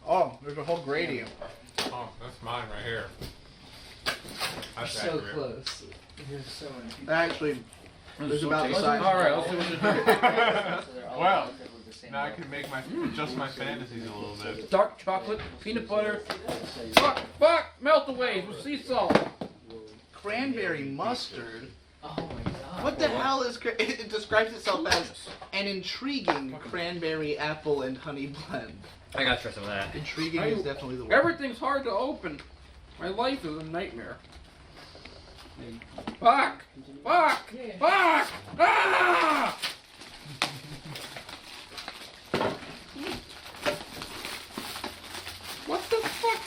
Oh, there's a whole gradient. Oh, that's mine right here. That's So accurate. close. You're so Actually, there's about the tasty. size. Alright, let's see what you do. Well, now I can make my adjust my fantasies a little bit. Dark chocolate, peanut butter. Fuck! Melt away with sea salt. Cranberry mustard. Oh my god. What the hell is? It describes itself as an intriguing cranberry, apple, and honey blend. I got stress of that. Intriguing is definitely the word. Everything's hard to open. My life is a nightmare. Fuck! Fuck! Fuck! Ah! What the fuck?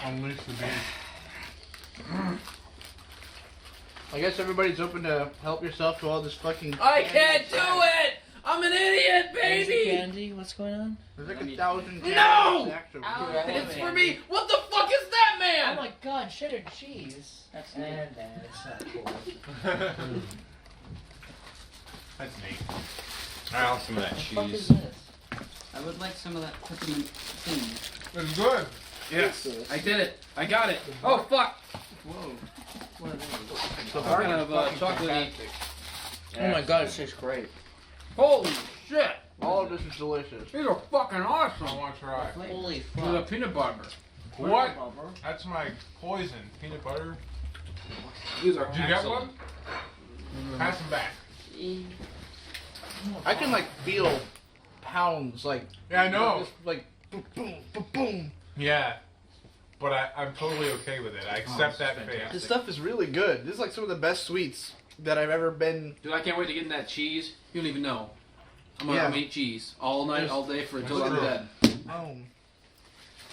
Unleash the beast. I guess everybody's open to help yourself to all this fucking. I can't do it! I'm an idiot, baby! Candy, what's going on? There's like 1,000. No! Actually, Ow. It's for me! What the fuck is that, Oh man? my god, cheddar cheese. That's and it's not cool. That's neat. I want some of that What the fuck is cheese. this? I would like some of that peppermint thing. It's good. Yes, I did it. I got it. Oh, fuck! Whoa. What are those? the What kind of fucking chocolate? fantastic. Oh my god, it tastes great. Holy shit! All of this is delicious. These are fucking awesome. I want to try. Holy With a fuck. peanut butter. What? That's my poison. Peanut butter. These are Did you get excellent. one? Pass them back. I can like feel pounds like. Yeah, I know. Just, like boom, boom, boom, boom. Yeah. But I'm totally okay with it. I accept that fate. This stuff is really good. This is like some of the best sweets that I've ever been. Dude, I can't wait to get in that cheese. You don't even know. I'm gonna Yeah. eat cheese all night, all day for until I'm True. dead.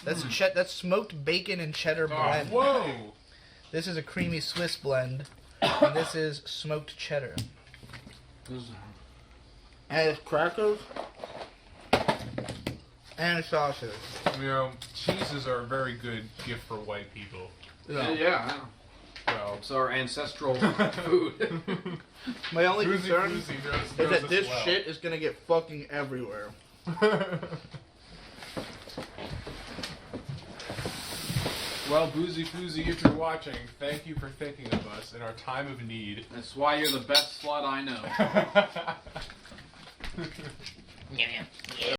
That's that's smoked bacon and cheddar Oh, blend. whoa! This is a creamy Swiss blend, and this is smoked cheddar. And it's crackers and sausage. You know, cheeses are a very good gift for white people. Yeah. So, It's our ancestral food. My only Boozy concern Boozy knows is that us this well. shit is gonna get fucking everywhere. Well, Boozy Foozy, if you're watching, thank you for thinking of us in our time of need. That's why you're the best slut I know.